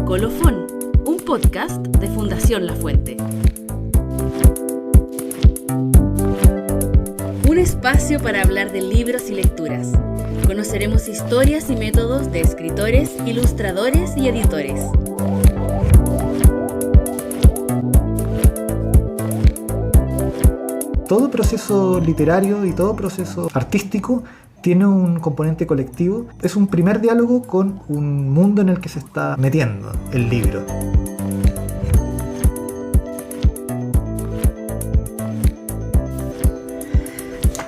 Colofón, un podcast de Fundación La Fuente. Un espacio para hablar de libros y lecturas. Conoceremos historias y métodos de escritores, ilustradores y editores. Todo proceso literario y todo proceso artístico tiene un componente colectivo. Es un primer diálogo con un mundo en el que se está metiendo el libro.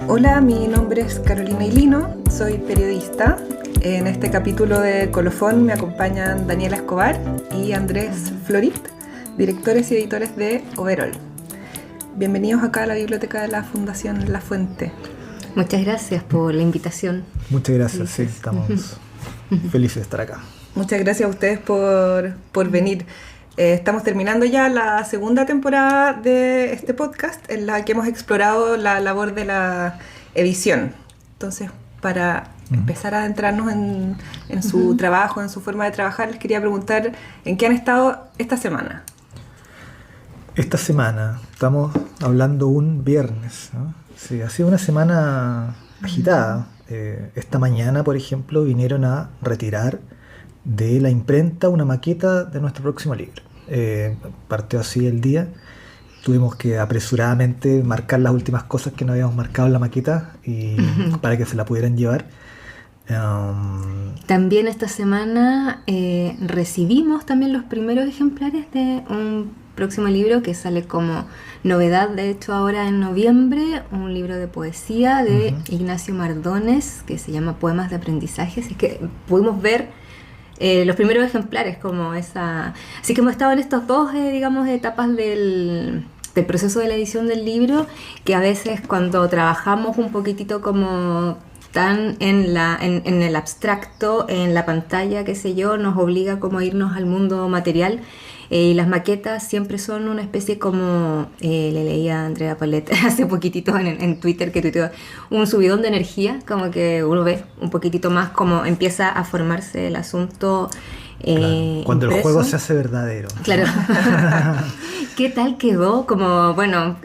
Hola, mi nombre es Carolina Hilino, soy periodista. En este capítulo de Colofón me acompañan Daniela Escobar y Andrés Florit, directores y editores de Overol. Bienvenidos acá a la biblioteca de la Fundación La Fuente. Muchas gracias por la invitación. Muchas gracias, sí, estamos felices de estar acá. Muchas gracias a ustedes por venir. Estamos terminando ya la segunda temporada de este podcast en la que hemos explorado la labor de la edición. Entonces, para empezar a adentrarnos en su trabajo, en su forma de trabajar, les quería preguntar en qué han estado esta semana. Esta semana, estamos hablando un viernes, ¿no? Sí, ha sido una semana agitada. Esta mañana, por ejemplo, vinieron a retirar de la imprenta una maqueta de nuestro próximo libro. Partió así el día. Tuvimos que apresuradamente marcar las últimas cosas que no habíamos marcado en la maqueta y para que se la pudieran llevar. También esta semana recibimos también los primeros ejemplares de un próximo libro que sale como novedad, de hecho ahora en noviembre, un libro de poesía de Ignacio Mardones que se llama Poemas de Aprendizaje. Así que pudimos ver los primeros ejemplares como esa. Así que hemos estado en estas dos etapas del proceso de la edición del libro, que a veces cuando trabajamos un poquitito como tan en el abstracto, en la pantalla, qué sé yo, nos obliga como a irnos al mundo material. Y las maquetas siempre son una especie como, le leía a Andrea Palet hace poquitito en Twitter que tuiteó, un subidón de energía, como que uno ve un poquitito más cómo empieza a formarse el asunto. Claro, cuando impreso. El juego se hace verdadero. Claro. ¿Qué tal quedó? Como, bueno,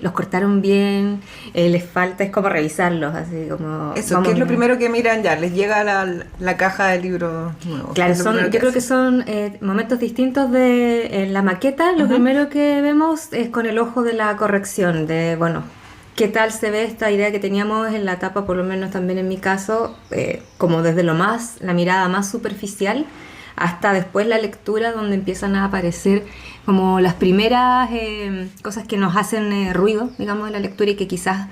los cortaron bien, les falta, es como revisarlos, así como... Eso, ¿qué es lo primero que miran ya? ¿Les llega la caja del libro nuevo? Claro, yo creo que son momentos distintos de la maqueta. Lo primero que vemos es con el ojo de la corrección, de, bueno, ¿qué tal se ve esta idea que teníamos en la tapa, por lo menos también en mi caso, como desde la mirada más superficial, hasta después la lectura donde empiezan a aparecer como las primeras cosas que nos hacen ruido, digamos, en la lectura y que quizás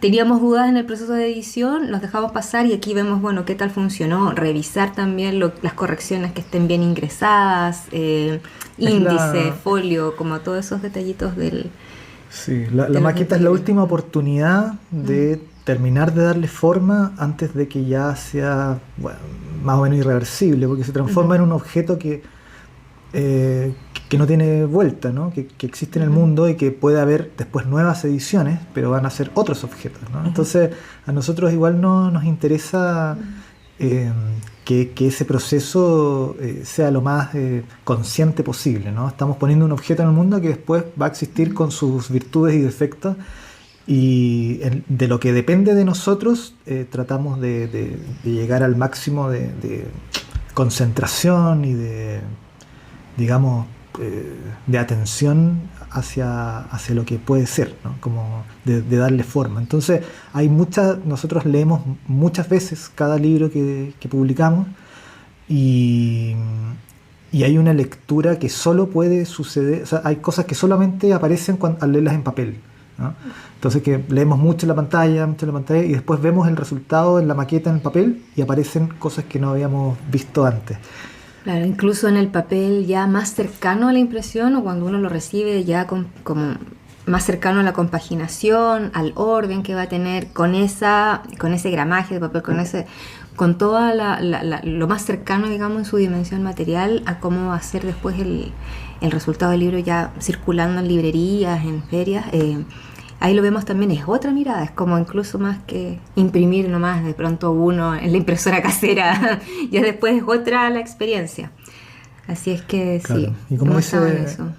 teníamos dudas en el proceso de edición, los dejamos pasar y aquí vemos, bueno, qué tal funcionó, revisar también las correcciones que estén bien ingresadas, índice, folio, como todos esos detallitos del... Sí, la maqueta es la última oportunidad de terminar de darle forma antes de que ya sea, bueno, más o menos irreversible, porque se transforma en un objeto que no tiene vuelta, ¿no? Que existe en el mundo y que puede haber después nuevas ediciones, pero van a ser otros objetos, ¿no? Entonces a nosotros igual nos interesa que ese proceso sea lo más consciente posible, ¿no? Estamos poniendo un objeto en el mundo que después va a existir con sus virtudes y defectos. Y de lo que depende de nosotros tratamos de llegar al máximo de concentración y de, digamos, de atención hacia lo que puede ser, ¿no? Como de darle forma. Entonces nosotros leemos muchas veces cada libro que publicamos y hay una lectura que solo puede suceder, o sea, hay cosas que solamente aparecen al leerlas en papel, ¿no? Entonces que leemos mucho en la pantalla y después vemos el resultado en la maqueta en el papel y aparecen cosas que no habíamos visto antes. Claro, incluso en el papel ya más cercano a la impresión o cuando uno lo recibe ya como más cercano a la compaginación, al orden que va a tener con ese gramaje de papel, con toda lo más cercano, digamos, en su dimensión material a cómo va a ser después el resultado del libro ya circulando en librerías, en ferias. Ahí lo vemos también, es otra mirada, es como incluso más que imprimir nomás de pronto uno en la impresora casera, ya después es otra la experiencia. Así es que Claro. sí, Y como hemos dice, estado en eso.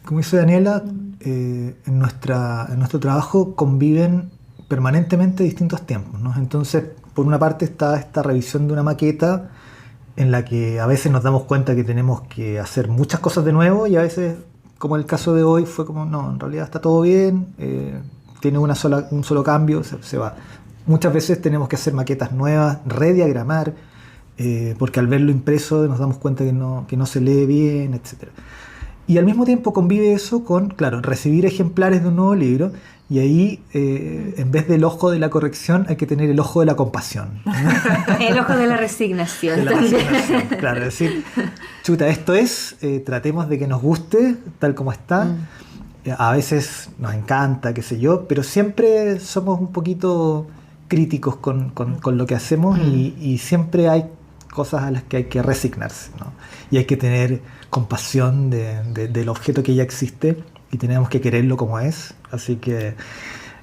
como dice Daniela, en nuestro trabajo conviven permanentemente distintos tiempos, ¿no? Entonces, por una parte está esta revisión de una maqueta en la que a veces nos damos cuenta que tenemos que hacer muchas cosas de nuevo y a veces, como el caso de hoy, fue como, no, en realidad está todo bien, tiene un solo cambio, se va. Muchas veces tenemos que hacer maquetas nuevas, rediagramar, porque al verlo impreso nos damos cuenta que no se lee bien, etc. Y al mismo tiempo convive eso con, claro, recibir ejemplares de un nuevo libro, y ahí, en vez del ojo de la corrección, hay que tener el ojo de la compasión. El ojo de la resignación De la también. resignación, claro, es decir, chuta, esto es, tratemos de que nos guste tal como está. A veces nos encanta, qué sé yo, pero siempre somos un poquito críticos con lo que hacemos y siempre hay cosas a las que hay que resignarse, ¿no? Y hay que tener compasión del objeto que ya existe y tenemos que quererlo como es. Así que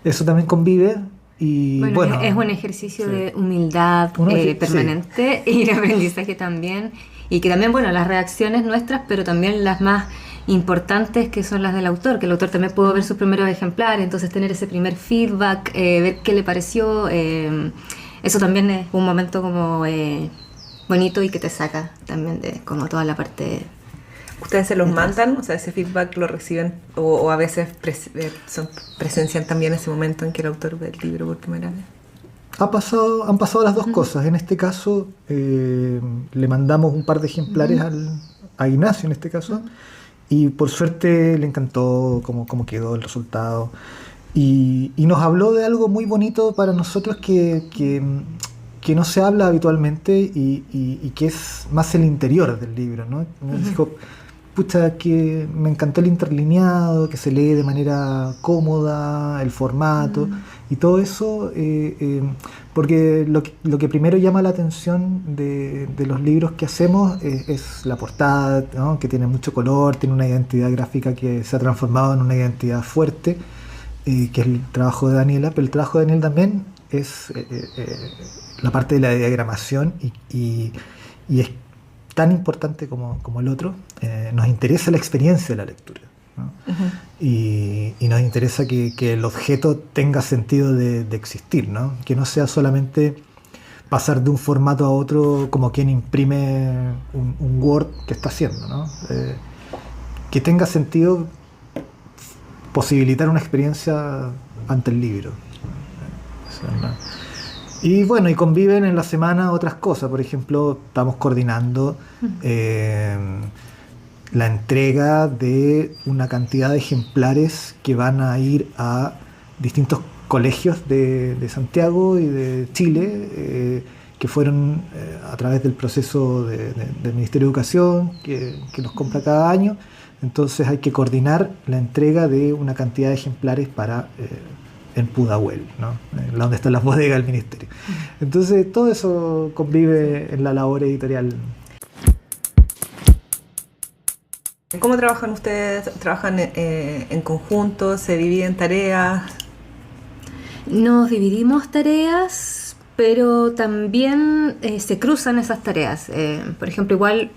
eso también convive. Y bueno, es un ejercicio sí. de humildad permanente y de aprendizaje también. Y que también, bueno, las reacciones nuestras, pero también las más importantes, que son las del autor, que el autor también pudo ver sus primeros ejemplares, entonces tener ese primer feedback, ver qué le pareció, eso también es un momento como bonito y que te saca también de como toda la parte. ¿Ustedes se los mandan? O sea, ese feedback lo reciben o a veces presencian también ese momento en que el autor ve el libro por primera vez. Han pasado las dos cosas. En este caso, le mandamos un par de ejemplares a Ignacio, en este caso, y por suerte le encantó cómo quedó el resultado. Y nos habló de algo muy bonito para nosotros que no se habla habitualmente y que es más el interior del libro, ¿no? Nos dijo, pucha, que me encantó el interlineado, que se lee de manera cómoda, el formato y todo eso, porque lo que primero llama la atención de los libros que hacemos es la portada, ¿no? Que tiene mucho color, tiene una identidad gráfica que se ha transformado en una identidad fuerte, que es el trabajo de Daniela, pero el trabajo de Daniel también es la parte de la diagramación y es tan importante como el otro. Nos interesa la experiencia de la lectura, ¿no? Y nos interesa que el objeto tenga sentido de existir, ¿no? Que no sea solamente pasar de un formato a otro como quien imprime un Word que está haciendo, ¿no? Que tenga sentido posibilitar una experiencia ante el libro. Y bueno, y conviven en la semana otras cosas. Por ejemplo, estamos coordinando la entrega de una cantidad de ejemplares que van a ir a distintos colegios de Santiago y de Chile, que fueron a través del proceso del Ministerio de Educación, que los compra cada año. Entonces hay que coordinar la entrega de una cantidad de ejemplares para en Pudahuel, ¿no? Donde están las bodegas del ministerio. Entonces todo eso convive en la labor editorial. ¿Cómo trabajan ustedes? ¿Trabajan en conjunto? ¿Se dividen tareas? Nos dividimos tareas, pero también se cruzan esas tareas. Por ejemplo, igual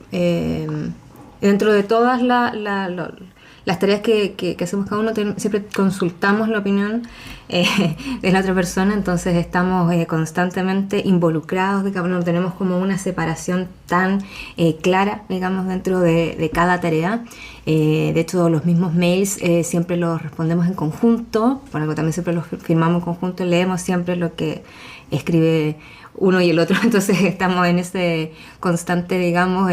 dentro de todas las tareas que hacemos cada uno, siempre consultamos la opinión de la otra persona, entonces estamos constantemente involucrados, digamos, no tenemos como una separación tan clara, digamos, dentro de cada tarea. De hecho, los mismos mails siempre los respondemos en conjunto, por algo también siempre los firmamos en conjunto, leemos siempre lo que escribe uno y el otro, entonces estamos en ese constante, digamos,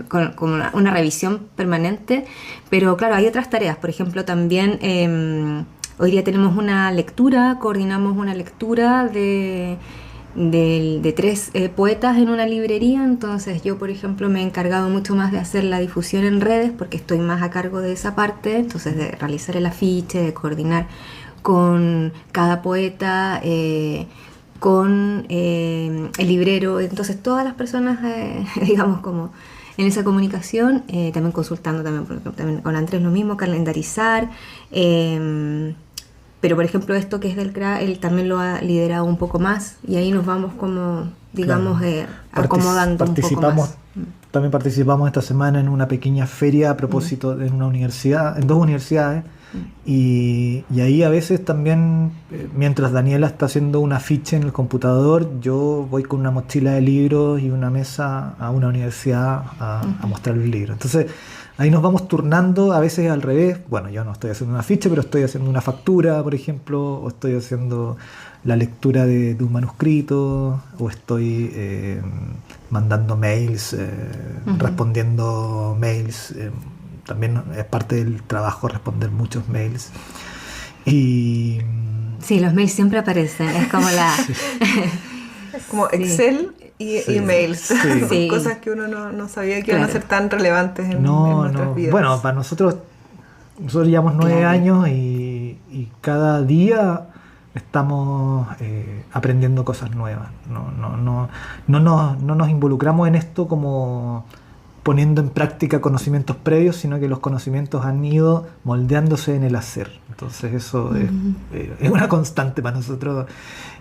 con una revisión permanente. Pero claro, hay otras tareas, por ejemplo, también hoy día tenemos una lectura, coordinamos una lectura de 3 poetas en una librería, entonces yo, por ejemplo, me he encargado mucho más de hacer la difusión en redes, porque estoy más a cargo de esa parte, entonces de realizar el afiche, de coordinar con cada poeta, con el librero, entonces todas las personas, digamos, como en esa comunicación, también consultando también con Andrés lo mismo, calendarizar, pero por ejemplo esto que es del CRA, él también lo ha liderado un poco más y ahí nos vamos como, digamos, Claro. acomodando un poco más. también participamos esta semana en una pequeña feria a propósito en una universidad, en 2 universidades, y ahí a veces también, mientras Daniela está haciendo un afiche en el computador, yo voy con una mochila de libros y una mesa a una universidad a mostrar los libros. Entonces ahí nos vamos turnando, a veces al revés. Bueno, yo no estoy haciendo un afiche, pero estoy haciendo una factura, por ejemplo, o estoy haciendo la lectura de un manuscrito, o estoy mandando mails, respondiendo mails. También es parte del trabajo responder muchos mails. Y Sí, los mails siempre aparecen, es como la... como Excel y emails. Sí. Son Sí. cosas que uno no sabía que Claro. iban a ser tan relevantes en nuestras vidas. Bueno, para nosotros llevamos 9 Claro. años y cada día estamos aprendiendo cosas nuevas. No nos involucramos en esto como poniendo en práctica conocimientos previos, sino que los conocimientos han ido moldeándose en el hacer. Entonces eso es una constante para nosotros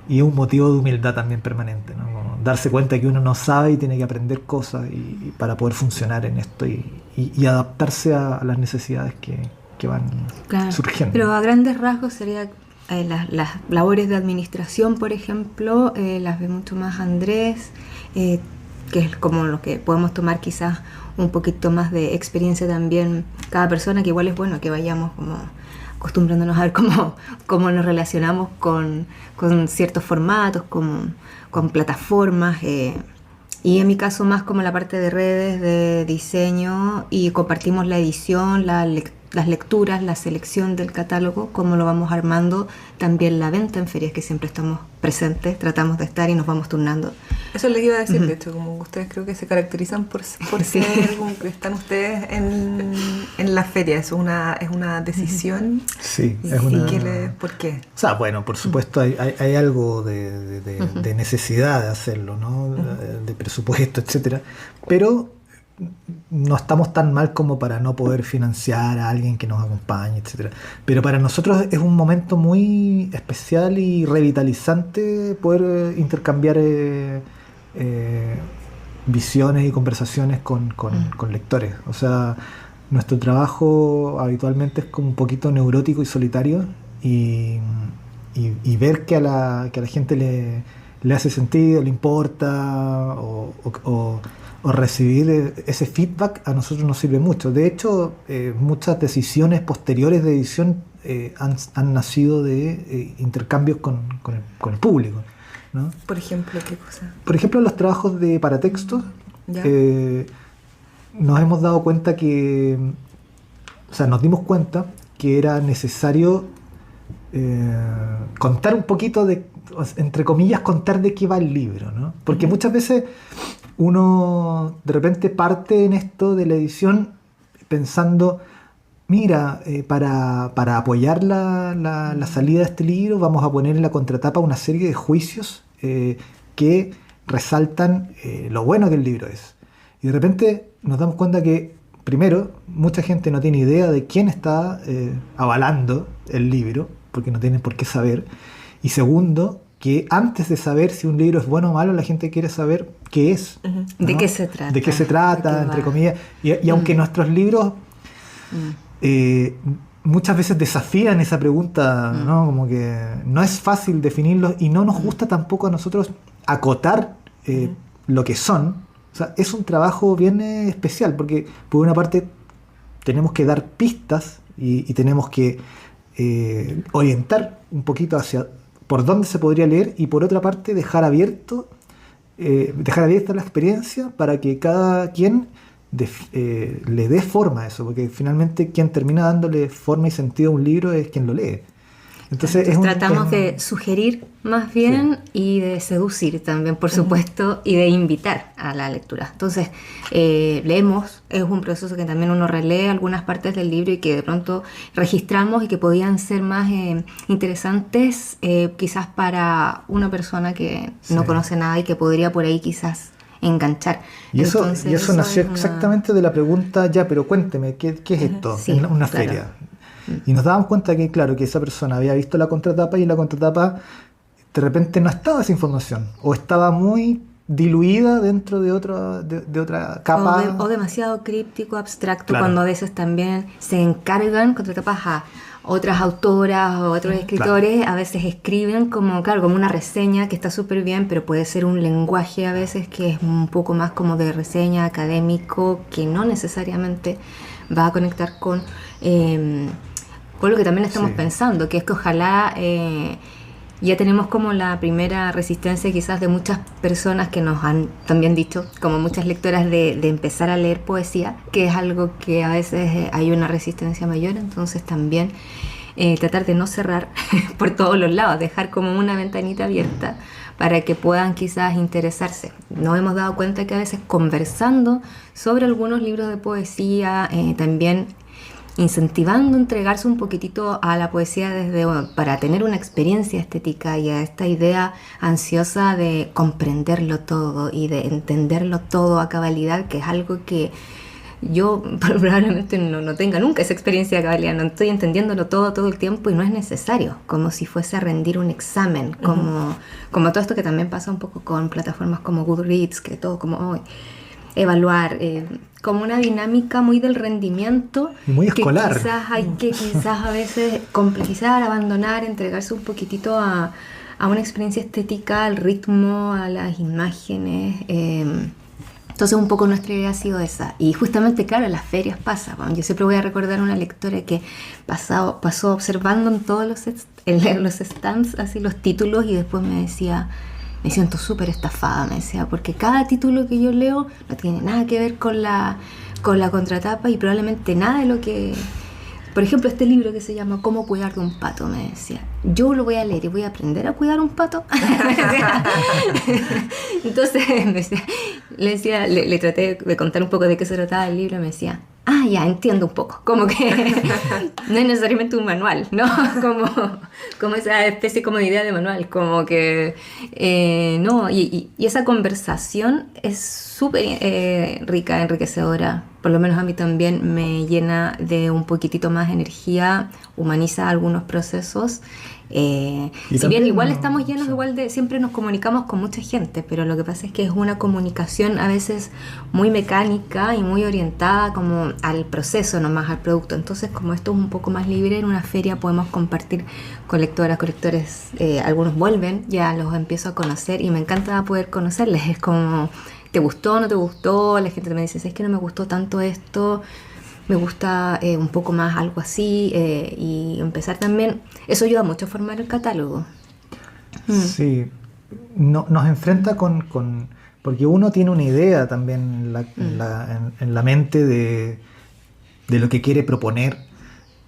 y es un motivo de humildad también permanente, ¿no? Como darse cuenta que uno no sabe y tiene que aprender cosas y para poder funcionar en esto y adaptarse a las necesidades que van Claro, surgiendo. pero a grandes rasgos sería las labores de administración, por ejemplo, las ve mucho más Andrés, que es como lo que podemos tomar quizás un poquito más de experiencia también cada persona, que igual es bueno que vayamos como acostumbrándonos a ver cómo nos relacionamos con ciertos formatos, con plataformas, y en mi caso más como la parte de redes, de diseño, y compartimos la edición, las lecturas, la selección del catálogo, cómo lo vamos armando, también la venta en ferias, que siempre estamos presentes, tratamos de estar y nos vamos turnando. Eso les iba a decir, de hecho, como ustedes creo que se caracterizan por Sí. ser, como que están ustedes en la feria, es una decisión. Sí, ¿Y, es una... por qué? O sea, bueno, por supuesto hay algo de necesidad de hacerlo, ¿no? De presupuesto, etcétera. Pero no estamos tan mal como para no poder financiar a alguien que nos acompañe, etcétera. Pero para nosotros es un momento muy especial y revitalizante poder intercambiar visiones y conversaciones con lectores. O sea, nuestro trabajo habitualmente es como un poquito neurótico y solitario, y ver que a la gente le hace sentido, le importa, o recibir ese feedback a nosotros nos sirve mucho. De hecho, muchas decisiones posteriores de edición han nacido de intercambios con el público, ¿no? Por ejemplo, ¿qué cosa? Por ejemplo, los trabajos de paratextos, Ya. nos hemos dado cuenta nos dimos cuenta que era necesario contar un poquito entre comillas, contar de qué va el libro, ¿no? Porque muchas veces uno de repente parte en esto de la edición pensando, mira, para apoyar la salida de este libro vamos a poner en la contratapa una serie de juicios que resaltan lo bueno que el libro es. Y de repente nos damos cuenta que, primero, mucha gente no tiene idea de quién está avalando el libro, porque no tienen por qué saber. Y segundo, que antes de saber si un libro es bueno o malo, la gente quiere saber qué es, ¿no? ¿De qué se trata? De qué se trata, ¿De qué entre va? comillas. Y aunque nuestros libros muchas veces desafían esa pregunta, ¿no? Como que no es fácil definirlos y no nos gusta tampoco a nosotros acotar lo que son. O sea, es un trabajo bien especial, porque por una parte tenemos que dar pistas y tenemos que orientar un poquito hacia por dónde se podría leer, y por otra parte dejar abierta la experiencia para que cada quien le dé forma a eso, porque finalmente quien termina dándole forma y sentido a un libro es quien lo lee. Entonces tratamos de sugerir más bien, y de seducir también, por supuesto, y de invitar a la lectura. Entonces, leemos, es un proceso que también uno relee algunas partes del libro y que de pronto registramos y que podían ser más interesantes quizás para una persona que no conoce nada y que podría por ahí quizás enganchar. Y eso nació es exactamente de la pregunta, ya, pero cuénteme, ¿qué es esto? Sí, en una claro. feria. Y nos dábamos cuenta que, claro, que esa persona había visto la contratapa y en la contratapa de repente no estaba esa información, o estaba muy diluida dentro de otra capa. O demasiado críptico, abstracto, Claro. cuando a veces también se encargan contratapas a otras autoras o otros escritores, a veces escriben como una reseña que está súper bien, pero puede ser un lenguaje a veces que es un poco más como de reseña académico, que no necesariamente va a conectar con lo que también estamos pensando, que es que ojalá ya tenemos como la primera resistencia quizás de muchas personas que nos han también dicho, como muchas lectoras, de empezar a leer poesía, que es algo que a veces hay una resistencia mayor, entonces también tratar de no cerrar por todos los lados, dejar como una ventanita abierta para que puedan quizás interesarse. Nos hemos dado cuenta que a veces conversando sobre algunos libros de poesía, también incentivando entregarse un poquitito a la poesía para tener una experiencia estética y a esta idea ansiosa de comprenderlo todo y de entenderlo todo a cabalidad, que es algo que yo probablemente no tenga nunca esa experiencia de cabalidad, no estoy entendiéndolo todo el tiempo y no es necesario, como si fuese a rendir un examen, como todo esto que también pasa un poco con plataformas como Goodreads, que todo como evaluar, como una dinámica muy del rendimiento y muy escolar. Que quizás hay que a veces complejizar, abandonar, entregarse un poquitito a una experiencia estética, al ritmo, a las imágenes. Entonces un poco nuestra idea ha sido esa. Y justamente, claro, en las ferias pasa. Bueno, yo siempre voy a recordar a una lectora que pasó observando en todos los stands así los títulos y después me decía: me siento súper estafada, me decía, porque cada título que yo leo no tiene nada que ver con la contratapa y probablemente nada de lo que... Por ejemplo, este libro que se llama ¿Cómo cuidar de un pato? Me decía, yo lo voy a leer y voy a aprender a cuidar un pato. Entonces le traté de contar un poco de qué se trataba el libro y me decía, ya entiendo un poco, como que no es necesariamente un manual, ¿no? Como esa especie como de idea de manual, como que no, y esa conversación es súper rica, enriquecedora, por lo menos a mí también me llena de un poquitito más energía, humaniza algunos procesos. Si bien igual estamos llenos siempre nos comunicamos con mucha gente, pero lo que pasa es que es una comunicación a veces muy mecánica y muy orientada como al proceso, nomás al producto. Entonces, como esto es un poco más libre, en una feria podemos compartir con lectoras, con lectores. Algunos vuelven, ya los empiezo a conocer y me encanta poder conocerles. Es como, ¿te gustó, no te gustó? La gente me dice, es que no me gustó tanto esto, me gusta un poco más algo así, y empezar también, eso ayuda mucho a formar el catálogo. Sí, nos enfrenta porque uno tiene una idea también en la mente de lo que quiere proponer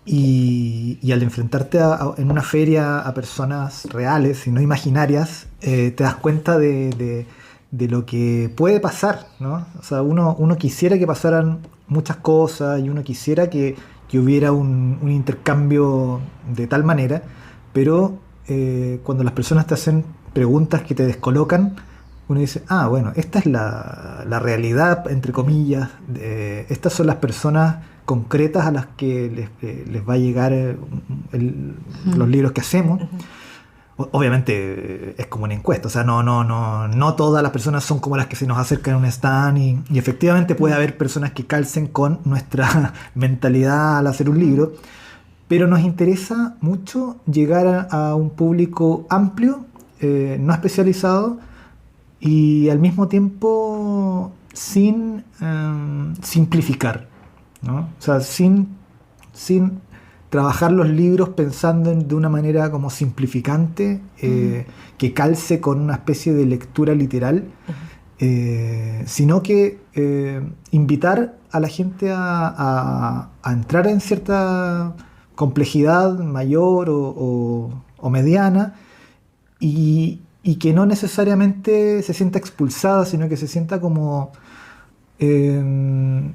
y al enfrentarte en una feria a personas reales y no imaginarias, te das cuenta de lo que puede pasar, ¿no? O sea, uno quisiera que pasaran muchas cosas y uno quisiera que hubiera un intercambio de tal manera, pero cuando las personas te hacen preguntas que te descolocan, uno dice, bueno, esta es la realidad, entre comillas, estas son las personas concretas a las que les va a llegar los libros que hacemos. Obviamente es como una encuesta, o sea, no todas las personas son como las que se nos acercan a un stand y efectivamente puede haber personas que calcen con nuestra mentalidad al hacer un libro, pero nos interesa mucho llegar a un público amplio, no especializado y al mismo tiempo sin simplificar, ¿no? O sea, sin trabajar los libros pensando de una manera como simplificante, que calce con una especie de lectura literal, sino que invitar a la gente a entrar en cierta complejidad mayor o mediana y que no necesariamente se sienta expulsada, sino que se sienta como que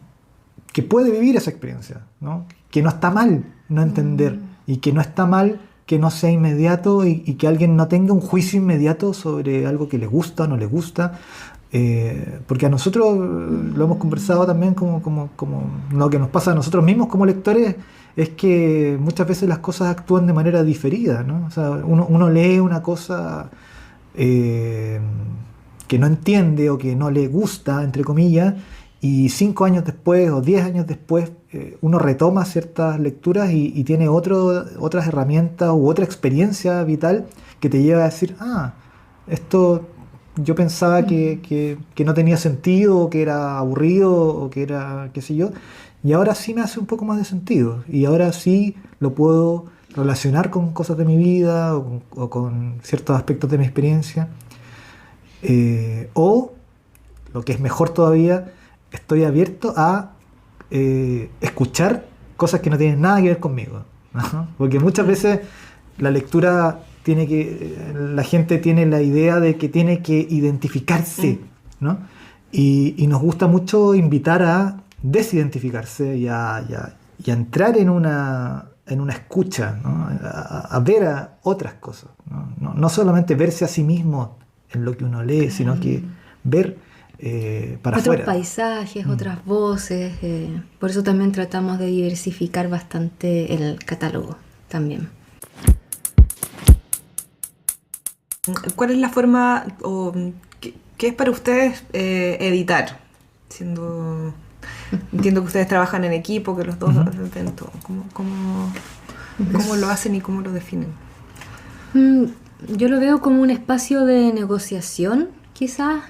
puede vivir esa experiencia, ¿no? Que no está mal no entender y que no está mal que no sea inmediato y que alguien no tenga un juicio inmediato sobre algo que le gusta o no le gusta, porque a nosotros lo hemos conversado también como lo que nos pasa a nosotros mismos como lectores es que muchas veces las cosas actúan de manera diferida, ¿no? O sea, uno lee una cosa que no entiende o que no le gusta, entre comillas, y 5 años después o 10 años después uno retoma ciertas lecturas y tiene otras herramientas u otra experiencia vital que te lleva a decir, esto yo pensaba que no tenía sentido, o que era aburrido, o que era qué sé yo, y ahora sí me hace un poco más de sentido, y ahora sí lo puedo relacionar con cosas de mi vida o con ciertos aspectos de mi experiencia. O, lo que es mejor todavía, estoy abierto a escuchar cosas que no tienen nada que ver conmigo, ¿no? Porque muchas veces la lectura la gente tiene la idea de que tiene que identificarse, ¿no? Y nos gusta mucho invitar a desidentificarse y a entrar en una escucha, ¿no? A ver a otras cosas, ¿no? No solamente verse a sí mismo en lo que uno lee, sino que ver para otros afuera. Paisajes, otras voces. Por eso también tratamos de diversificar bastante el catálogo también. ¿Cuál es la forma o qué es para ustedes editar? Entiendo que ustedes trabajan en equipo, que los dos hacen todo. ¿Cómo lo hacen y cómo lo definen? Yo lo veo como un espacio de negociación, quizás,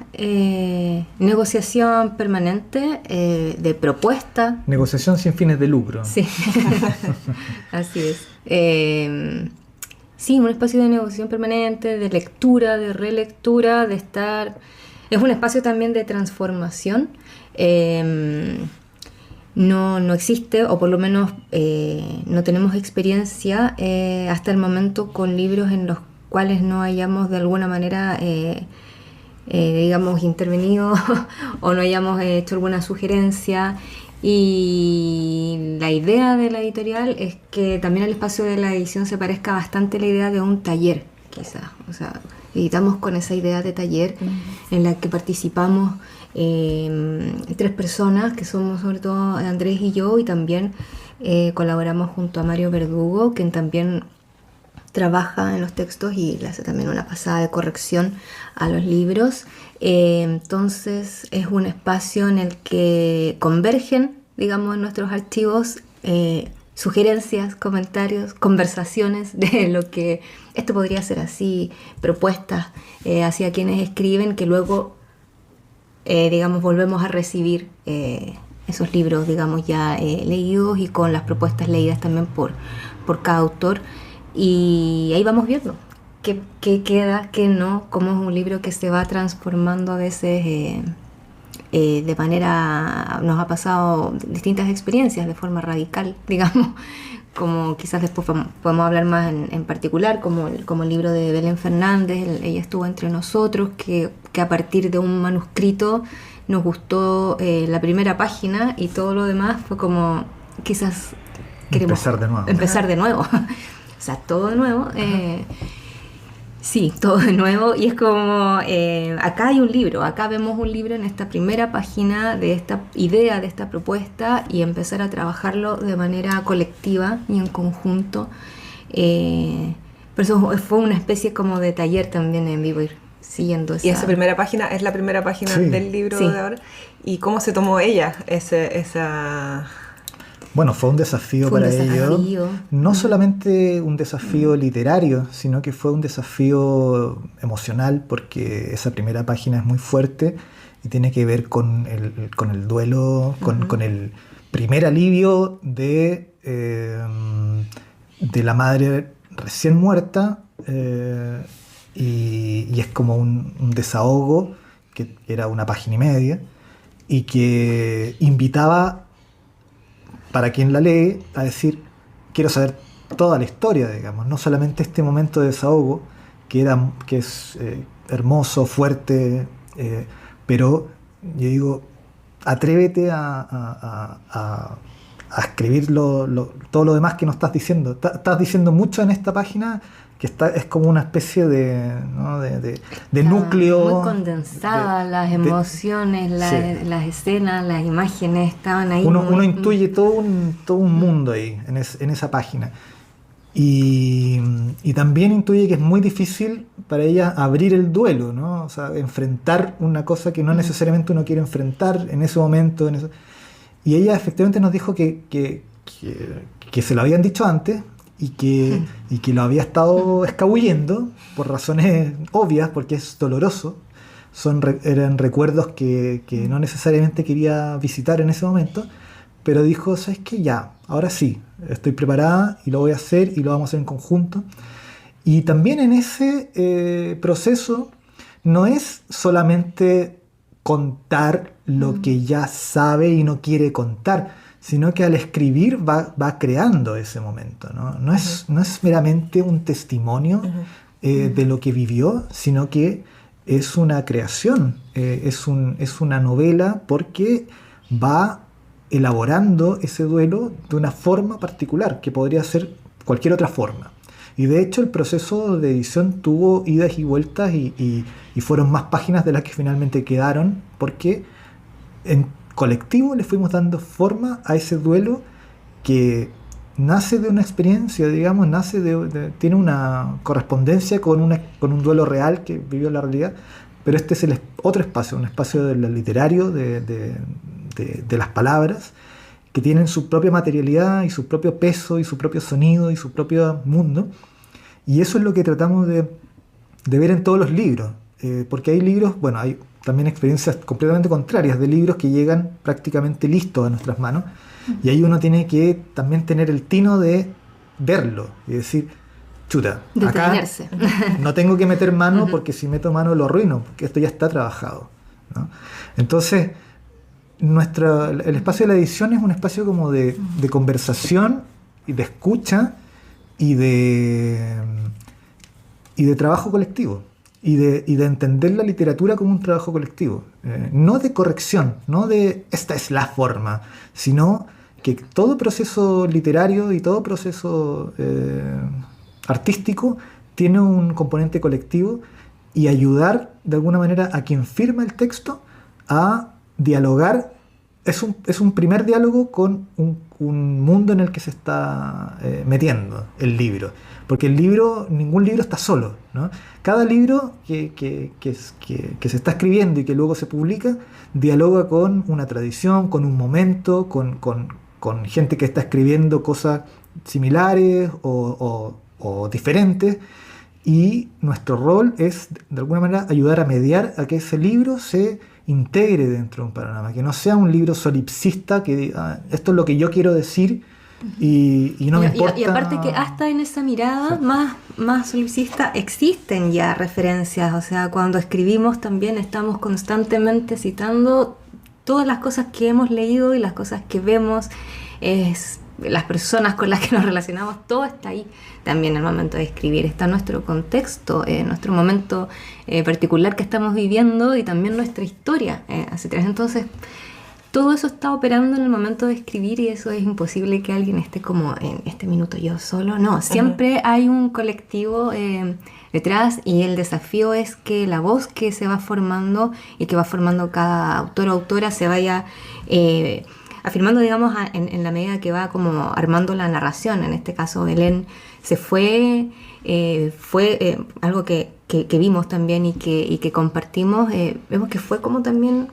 negociación permanente, de propuesta. Negociación sin fines de lucro. Sí, así es. Sí, un espacio de negociación permanente, de lectura, de relectura, de estar... Es un espacio también de transformación. No existe, o por lo menos no tenemos experiencia hasta el momento con libros en los cuales no hayamos de alguna manera, digamos, intervenido o no hayamos hecho alguna sugerencia. Y la idea de la editorial es que también el espacio de la edición se parezca bastante a la idea de un taller, quizás. O sea, editamos con esa idea de taller en la que participamos 3 personas, que somos sobre todo Andrés y yo, y también colaboramos junto a Mario Verdugo, quien también trabaja en los textos y le hace también una pasada de corrección a los libros. Entonces es un espacio en el que convergen, digamos, en nuestros archivos sugerencias, comentarios, conversaciones de lo que esto podría ser así, propuestas hacia quienes escriben, que luego digamos volvemos a recibir esos libros, digamos, ya leídos y con las propuestas leídas también por cada autor. Y ahí vamos viendo qué queda, qué no, cómo es un libro que se va transformando a veces de manera... Nos ha pasado distintas experiencias de forma radical, digamos, como quizás después podemos hablar más en particular, como el libro de Belén Fernández, Ella estuvo entre nosotros, que a partir de un manuscrito nos gustó la primera página y todo lo demás fue como quizás queremos empezar de nuevo. O sea, todo de nuevo. Sí, todo de nuevo. Y es como, acá hay un libro, acá vemos un libro en esta primera página de esta idea, de esta propuesta, y empezar a trabajarlo de manera colectiva y en conjunto. Por eso fue una especie como de taller también en vivo, ir siguiendo esa... Y esa primera página es la primera página del libro de ahora. ¿Y cómo se tomó ella esa...? Bueno, fue un desafío para ellos. No solamente un desafío literario, sino que fue un desafío emocional, porque esa primera página es muy fuerte y tiene que ver con el duelo, con el primer alivio de la madre recién muerta, y es como un desahogo, que era una página y media, y que invitaba, para quien la lee, a decir, quiero saber toda la historia, digamos, no solamente este momento de desahogo, que es hermoso, fuerte, pero yo digo, atrévete a escribir todo lo demás que no estás diciendo. Estás diciendo mucho en esta página, que es como una especie de núcleo. Muy condensada, las emociones, las escenas, las imágenes estaban ahí. Uno intuye todo un mundo ahí, en esa página. Y también intuye que es muy difícil para ella abrir el duelo, ¿no? O sea, enfrentar una cosa que no necesariamente uno quiere enfrentar en ese momento. Y ella efectivamente nos dijo que se lo habían dicho antes y que lo había estado escabullendo por razones obvias, porque es doloroso. Eran recuerdos que no necesariamente quería visitar en ese momento, pero dijo, ¿sabes qué? Ya, ahora sí, estoy preparada y lo voy a hacer y lo vamos a hacer en conjunto. Y también en ese proceso no es solamente contar lo que ya sabe y no quiere contar, sino que al escribir va creando ese momento, ¿no? No es meramente un testimonio de lo que vivió, sino que es una creación, es una novela, porque va elaborando ese duelo de una forma particular, que podría ser cualquier otra forma. Y de hecho el proceso de edición tuvo idas y vueltas y fueron más páginas de las que finalmente quedaron, porque en colectivo le fuimos dando forma a ese duelo que nace de una experiencia, digamos, tiene una correspondencia con un duelo real que vivió la realidad, pero este es otro espacio, un espacio del literario, de las palabras, que tienen su propia materialidad y su propio peso y su propio sonido y su propio mundo. Y eso es lo que tratamos de ver en todos los libros, porque hay libros, bueno, hay también experiencias completamente contrarias de libros que llegan prácticamente listos a nuestras manos, y ahí uno tiene que también tener el tino de verlo y decir, chuta, acá no tengo que meter mano, porque si meto mano lo arruino, porque esto ya está trabajado, ¿no? Entonces, el espacio de la edición es un espacio como de conversación y de escucha y de trabajo colectivo. Y de entender la literatura como un trabajo colectivo, no de corrección, no de esta es la forma, sino que todo proceso literario y todo proceso artístico tiene un componente colectivo, y ayudar de alguna manera a quien firma el texto a dialogar. Es un primer diálogo con un mundo en el que se está metiendo el libro. Porque ningún libro está solo, ¿no? Cada libro que se está escribiendo y que luego se publica, dialoga con una tradición, con un momento, con gente que está escribiendo cosas similares o diferentes. Y nuestro rol es, de alguna manera, ayudar a mediar a que ese libro se integre dentro de un panorama, que no sea un libro solipsista que diga, esto es lo que yo quiero decir y no me importa. Y aparte que hasta en esa mirada más solipsista existen ya referencias, o sea, cuando escribimos también estamos constantemente citando todas las cosas que hemos leído y las cosas que vemos, las personas con las que nos relacionamos, todo está ahí también en el momento de escribir. Está nuestro contexto, nuestro momento particular que estamos viviendo, y también nuestra historia hacia atrás. Entonces, todo eso está operando en el momento de escribir, y eso es imposible que alguien esté como en este minuto yo solo. No, siempre hay un colectivo detrás, y el desafío es que la voz que se va formando y que va formando cada autor o autora se vaya afirmando, digamos, en la medida que va como armando la narración. En este caso, Belén se fue algo que vimos también y que compartimos. Vemos que fue como también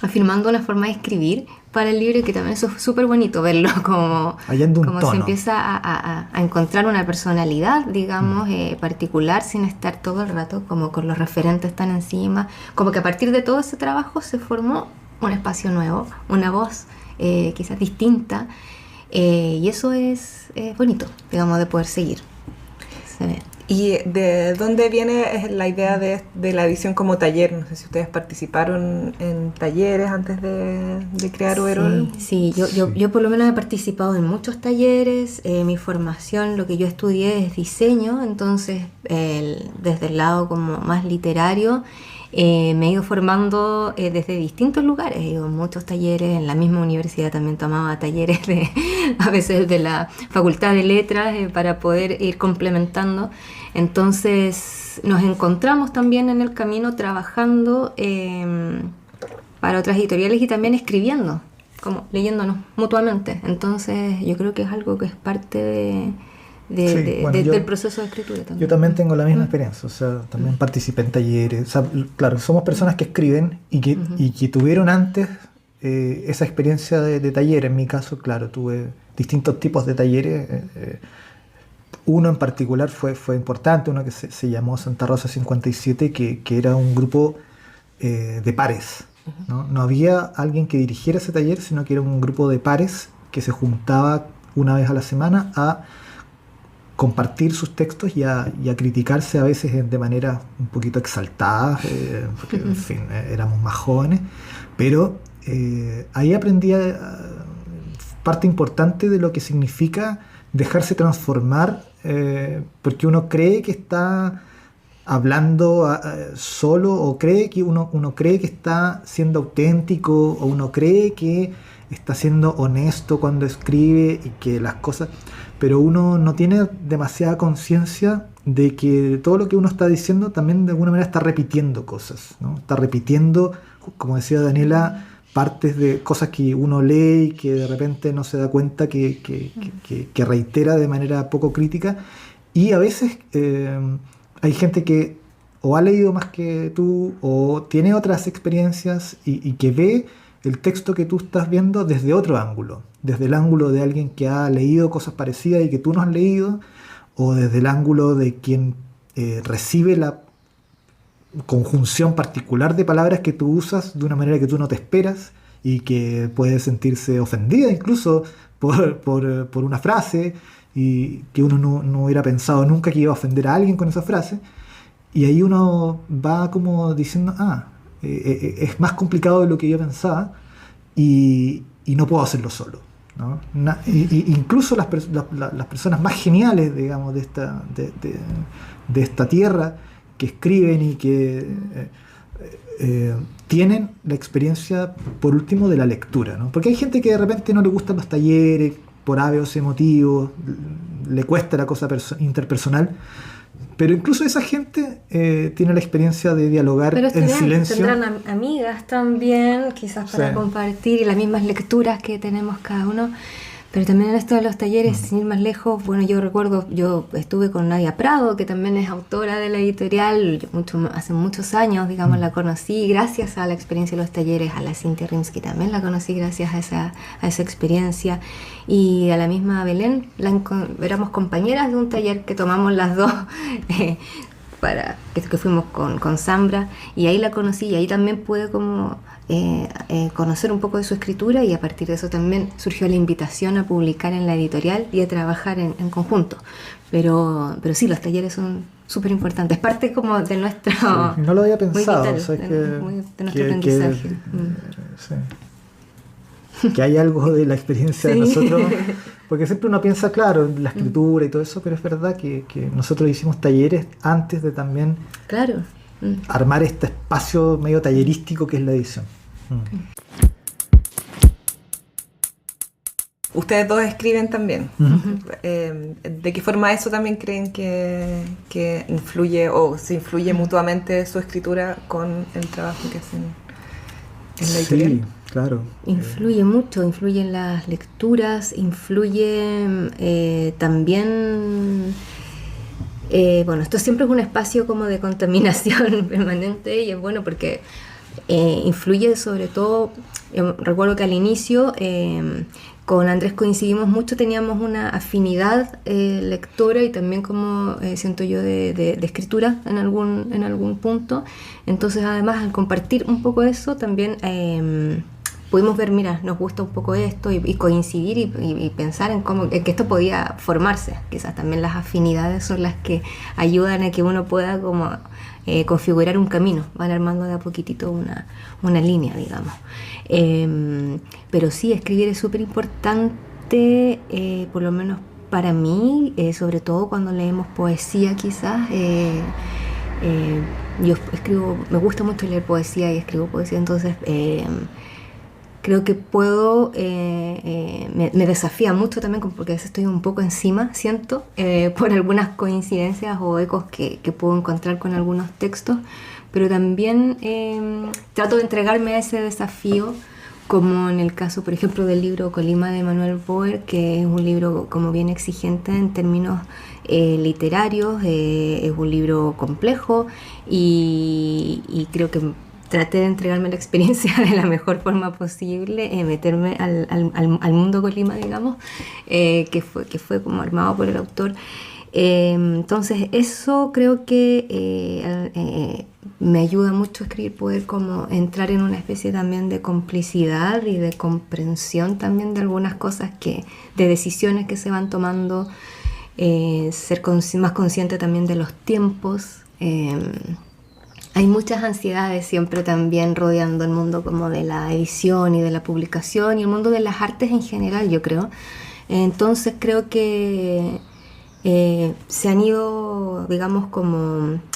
afirmando una forma de escribir para el libro, y que también eso es súper bonito verlo, como se empieza a encontrar una personalidad, digamos, particular, sin estar todo el rato como con los referentes tan encima. Como que a partir de todo ese trabajo se formó un espacio nuevo, una voz quizás distinta, y eso es bonito, digamos, de poder seguir. Se ve. ¿Y de dónde viene la idea de la edición como taller? No sé si ustedes participaron en talleres antes de crear Overol. Sí, yo por lo menos he participado en muchos talleres. Mi formación, lo que yo estudié es diseño, entonces desde el lado como más literario, me he ido formando desde distintos lugares. He ido a muchos talleres, en la misma universidad también tomaba talleres a veces de la Facultad de Letras, para poder ir complementando. Entonces nos encontramos también en el camino trabajando para otras editoriales, y también escribiendo, como leyéndonos mutuamente. Entonces yo creo que es algo que es parte del proceso de escritura también. Yo también tengo la misma experiencia, o sea, también participé en talleres, o sea, claro, somos personas que escriben y que tuvieron antes esa experiencia de taller. En mi caso, claro, tuve distintos tipos de talleres. Uno en particular fue importante, uno que se llamó Santa Rosa 57, que era un grupo de pares, ¿no? No había alguien que dirigiera ese taller, sino que era un grupo de pares que se juntaba una vez a la semana a compartir sus textos y a criticarse a veces de manera un poquito exaltada, porque en fin, éramos más jóvenes, pero ahí aprendí parte importante de lo que significa dejarse transformar, porque uno cree que está hablando solo, o cree que uno cree que está siendo auténtico, o uno cree que está siendo honesto cuando escribe y que las cosas, pero uno no tiene demasiada conciencia de que todo lo que uno está diciendo también de alguna manera está repitiendo cosas, ¿no? Está repitiendo, como decía Daniela, partes de cosas que uno lee y que de repente no se da cuenta que reitera de manera poco crítica. Y a veces hay gente que o ha leído más que tú o tiene otras experiencias y que ve el texto que tú estás viendo desde otro ángulo, desde el ángulo de alguien que ha leído cosas parecidas y que tú no has leído, o desde el ángulo de quien recibe la conjunción particular de palabras que tú usas de una manera que tú no te esperas y que puede sentirse ofendida incluso por una frase y que uno no hubiera pensado nunca que iba a ofender a alguien con esa frase, y ahí uno va como diciendo, es más complicado de lo que yo pensaba y no puedo hacerlo solo, ¿no? Incluso las personas más geniales, digamos, de esta tierra, que escriben y que tienen la experiencia, por último, de la lectura, ¿no? Porque hay gente que de repente no le gustan los talleres por A, B o C motivos, le cuesta la cosa interpersonal, pero incluso esa gente tiene la experiencia de dialogar en silencio. Tendrán amigas también, quizás para compartir, y las mismas lecturas que tenemos cada uno. Pero también en esto de los talleres, sin ir más lejos, bueno, yo recuerdo, yo estuve con Nadia Prado, que también es autora de la editorial, hace muchos años, digamos, la conocí gracias a la experiencia de los talleres, a la Cintia Rimsky también la conocí gracias a esa experiencia, y a la misma Belén, éramos compañeras de un taller que tomamos las dos, que fuimos con Zambra, y ahí la conocí, y ahí también pude como conocer un poco de su escritura, y a partir de eso también surgió la invitación a publicar en la editorial y a trabajar en conjunto. Pero sí, los talleres son súper importantes, parte como de nuestro... Sí, no lo había pensado, vital, o sea, de nuestro aprendizaje. Que hay algo de la experiencia de nosotros, porque siempre uno piensa, claro, en la escritura y todo eso, pero es verdad que nosotros hicimos talleres antes de también armar este espacio medio tallerístico que es la edición. Ustedes dos escriben también. ¿De qué forma eso también creen que influye o se influye mutuamente su escritura con el trabajo que hacen en la editorial? Sí, claro. Influye mucho, influyen las lecturas, influye también... bueno, esto siempre es un espacio como de contaminación permanente, y es bueno porque influye sobre todo, recuerdo que al inicio con Andrés coincidimos mucho, teníamos una afinidad lectora y también como siento yo de escritura en algún punto, entonces además al compartir un poco eso también pudimos ver, mira, nos gusta un poco esto y coincidir y pensar en que esto podía formarse. Quizás también las afinidades son las que ayudan a que uno pueda como configurar un camino, van armando de a poquitito una línea, digamos. Pero sí, escribir es súper importante, por lo menos para mí, sobre todo cuando leemos poesía quizás. Yo escribo, me gusta mucho leer poesía y escribo poesía, entonces... creo que puedo, me desafía mucho también porque a veces estoy un poco encima, siento, por algunas coincidencias o ecos que puedo encontrar con algunos textos, pero también trato de entregarme a ese desafío como en el caso, por ejemplo, del libro Colima de Manuel Boer, que es un libro como bien exigente en términos literarios, es un libro complejo y creo que traté de entregarme la experiencia de la mejor forma posible, meterme al mundo Colima, digamos, que fue como armado por el autor. Entonces eso creo que me ayuda mucho a escribir, poder como entrar en una especie también de complicidad y de comprensión también de algunas cosas, de decisiones que se van tomando, ser más consciente también de los tiempos. Hay muchas ansiedades siempre también rodeando el mundo como de la edición y de la publicación y el mundo de las artes en general, yo creo. Entonces creo que se han ido, digamos,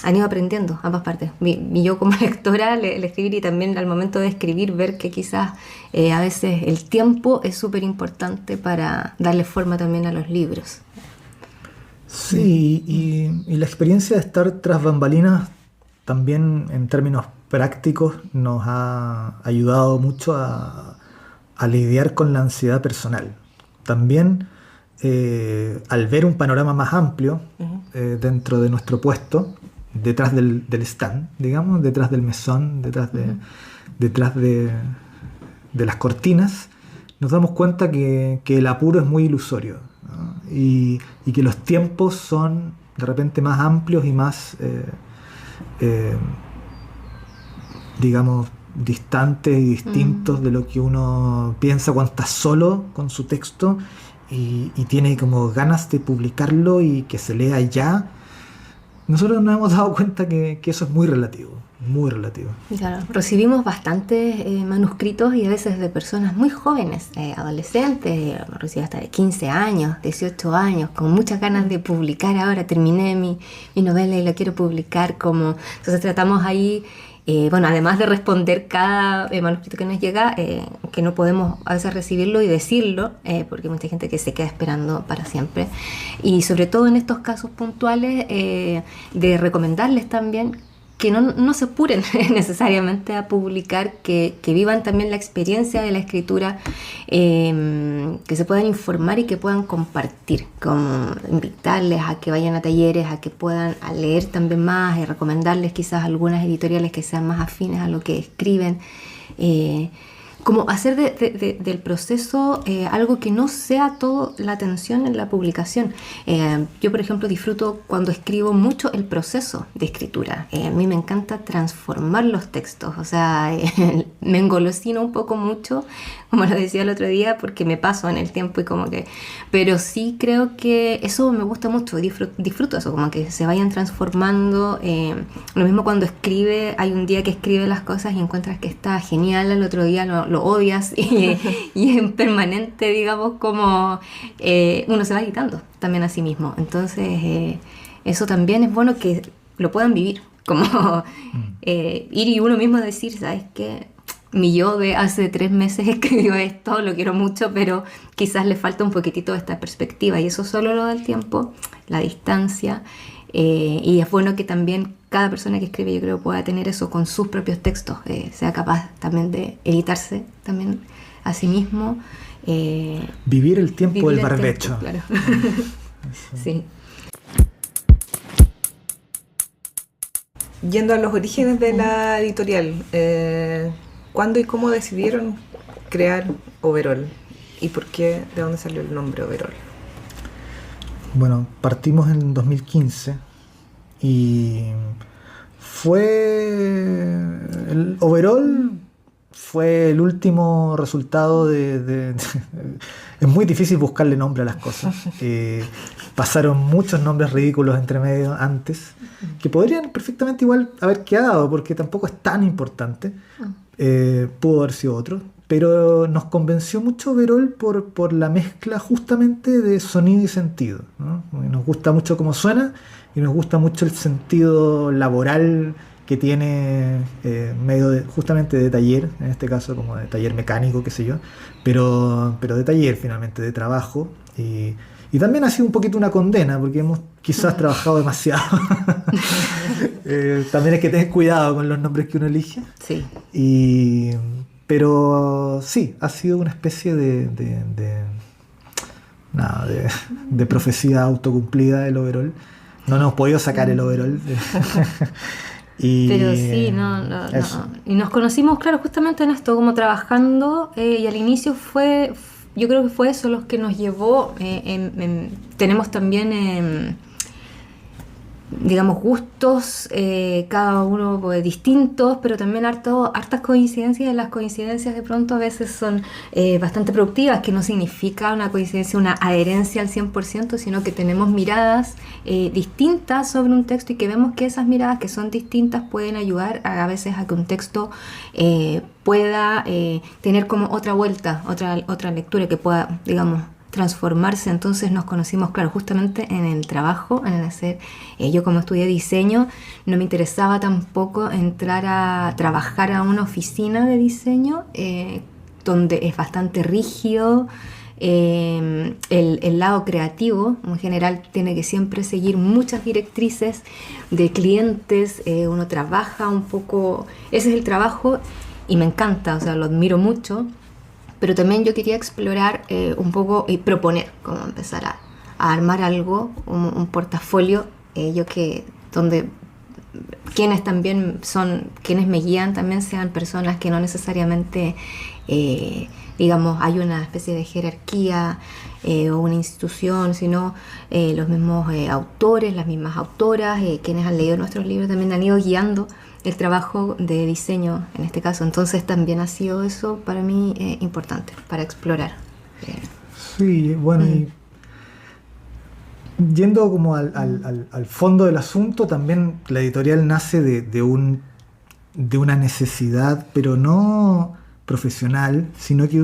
han ido aprendiendo ambas partes. Y yo como lectora, al escribir y también al momento de escribir, ver que quizás a veces el tiempo es súper importante para darle forma también a los libros. Sí, y la experiencia de estar tras bambalinas también en términos prácticos nos ha ayudado mucho a lidiar con la ansiedad personal. También al ver un panorama más amplio dentro de nuestro puesto, detrás del stand, digamos, detrás del mesón, detrás de las cortinas, nos damos cuenta que el apuro es muy ilusorio, ¿no? Y que los tiempos son de repente más amplios y más digamos distantes y distintos de lo que uno piensa cuando está solo con su texto y tiene como ganas de publicarlo y que se lea ya. Nosotros nos hemos dado cuenta que eso es muy relativo, muy relativo. Claro, recibimos bastantes manuscritos y a veces de personas muy jóvenes, adolescentes, recibo hasta de 15 años, 18 años, con muchas ganas de publicar. Ahora terminé mi novela y la quiero publicar. Entonces tratamos ahí, además de responder cada manuscrito que nos llega, que no podemos a veces recibirlo y decirlo, porque hay mucha gente que se queda esperando para siempre. Y sobre todo en estos casos puntuales, de recomendarles también que no se apuren necesariamente a publicar, que vivan también la experiencia de la escritura, que se puedan informar y que puedan compartir, como invitarles a que vayan a talleres, a que puedan leer también más, y recomendarles quizás algunas editoriales que sean más afines a lo que escriben, como hacer del proceso algo que no sea toda la atención en la publicación. Yo, por ejemplo, disfruto cuando escribo mucho el proceso de escritura. A mí me encanta transformar los textos, o sea, me engolosino un poco mucho, como lo decía el otro día, porque me paso en el tiempo y como que... Pero sí creo que eso me gusta mucho, disfruto eso, como que se vayan transformando. Lo mismo cuando escribe, hay un día que escribe las cosas y encuentras que está genial, al otro día lo odias y es permanente, digamos, como uno se va editando también a sí mismo. Entonces eso también es bueno que lo puedan vivir, como ir y uno mismo decir, ¿sabes qué? Mi yo de hace 3 meses escribió esto, lo quiero mucho, pero quizás le falta un poquitito de esta perspectiva, y eso solo lo da el tiempo, la distancia, y es bueno que también cada persona que escribe, yo creo, pueda tener eso con sus propios textos, sea capaz también de editarse también a sí mismo. Vivir el tiempo del barbecho. Claro. Sí. Yendo a los orígenes de la editorial, ¿cuándo y cómo decidieron crear Overol? ¿Y por qué? ¿De dónde salió el nombre Overol? Bueno, partimos en 2015 y el Overol fue el último resultado es muy difícil buscarle nombre a las cosas. Pasaron muchos nombres ridículos entre medio antes, que podrían perfectamente igual haber quedado, porque tampoco es tan importante. Pudo haber sido otro, pero nos convenció mucho Overol por la mezcla justamente de sonido y sentido, ¿no? Nos gusta mucho cómo suena y nos gusta mucho el sentido laboral que tiene, medio justamente de taller, en este caso como de taller mecánico, qué sé yo, pero de taller finalmente, de trabajo, y también ha sido un poquito una condena, porque hemos quizás trabajado demasiado. También hay que tener cuidado con los nombres que uno elige. Sí. Pero sí, ha sido una especie de profecía autocumplida del overall. No nos hemos podido sacar el overall. Pero sí, no. Y nos conocimos, claro, justamente en esto, como trabajando, y al inicio yo creo que fue eso lo que nos llevó. Tenemos también, digamos, gustos, cada uno pues, distintos, pero también hartas coincidencias, y las coincidencias de pronto a veces son bastante productivas, que no significa una coincidencia, una adherencia al 100%, sino que tenemos miradas distintas sobre un texto, y que vemos que esas miradas que son distintas pueden ayudar a veces a que un texto pueda tener como otra vuelta, otra lectura, que pueda, digamos, transformarse. Entonces nos conocimos, claro, justamente en el trabajo, en el hacer. Yo, como estudié diseño, no me interesaba tampoco entrar a trabajar a una oficina de diseño donde es bastante rígido. El lado creativo en general tiene que siempre seguir muchas directrices de clientes. Uno trabaja un poco, ese es el trabajo, y me encanta, o sea, lo admiro mucho. Pero también yo quería explorar un poco y proponer cómo empezar a armar algo, un portafolio, donde quienes también son, quienes me guían también sean personas que no necesariamente, digamos, hay una especie de jerarquía o una institución, sino los mismos autores, las mismas autoras, quienes han leído nuestros libros también han ido guiando el trabajo de diseño en este caso. Entonces también ha sido eso para mí importante, para explorar. Sí, bueno, y yendo como al fondo del asunto, también la editorial nace de una necesidad, pero no profesional, sino que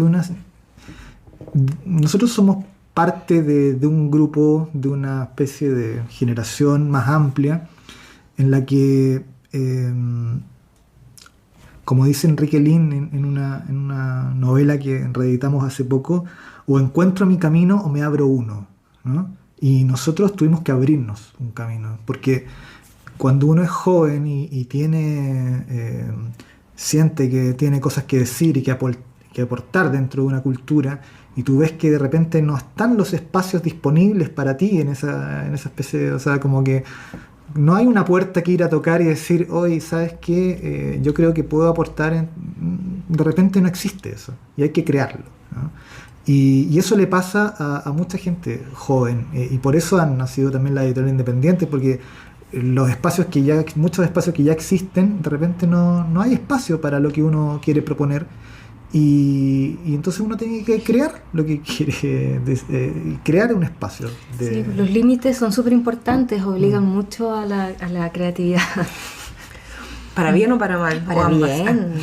nosotros somos parte de un grupo, de una especie de generación más amplia, en la que como dice Enrique Lin en una novela que reeditamos hace poco, o encuentro mi camino o me abro uno, ¿no? Y nosotros tuvimos que abrirnos un camino, porque cuando uno es joven y siente que tiene cosas que decir y que aportar dentro de una cultura, y tú ves que de repente no están los espacios disponibles para ti en esa especie, o sea, como que no hay una puerta que ir a tocar y decir, oye, ¿sabes qué? Yo creo que puedo aportar. De repente no existe eso y hay que crearlo, ¿no? Y eso le pasa a mucha gente joven, y por eso han nacido también las editoriales independientes, porque muchos espacios que ya existen, de repente no hay espacio para lo que uno quiere proponer. Y entonces uno tiene que crear lo que quiere, crear un espacio. Sí, los límites son súper importantes, obligan mucho a la creatividad. ¿Para bien o para mal? Para bien.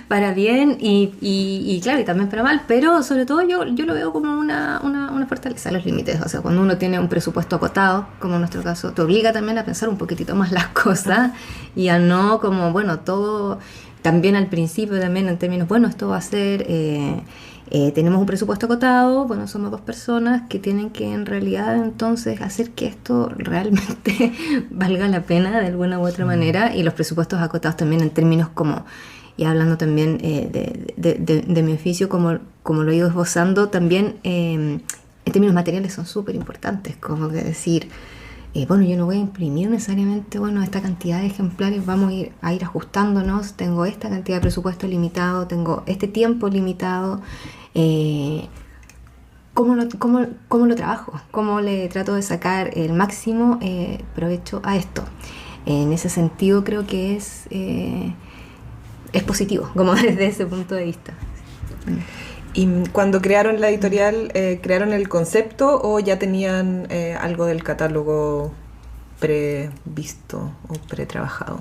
Para bien y claro, y también para mal, pero sobre todo yo lo veo como una fortaleza, los límites. O sea, cuando uno tiene un presupuesto acotado, como en nuestro caso, te obliga también a pensar un poquitito más las cosas y a no como, bueno, todo... También al principio, también en términos, bueno, esto va a ser, tenemos un presupuesto acotado, bueno, somos 2 personas que tienen que en realidad entonces hacer que esto realmente valga la pena de alguna u otra manera, y los presupuestos acotados también en términos como, y hablando también de mi oficio, como lo he ido esbozando, también en términos materiales son súper importantes, como que decir... bueno, yo no voy a imprimir necesariamente, bueno, esta cantidad de ejemplares, vamos a ir ajustándonos, tengo esta cantidad de presupuesto limitado, tengo este tiempo limitado, ¿cómo lo trabajo? ¿Cómo le trato de sacar el máximo provecho a esto? En ese sentido creo que es positivo, como desde ese punto de vista. ¿Y cuando crearon la editorial, crearon el concepto o ya tenían algo del catálogo previsto o pretrabajado?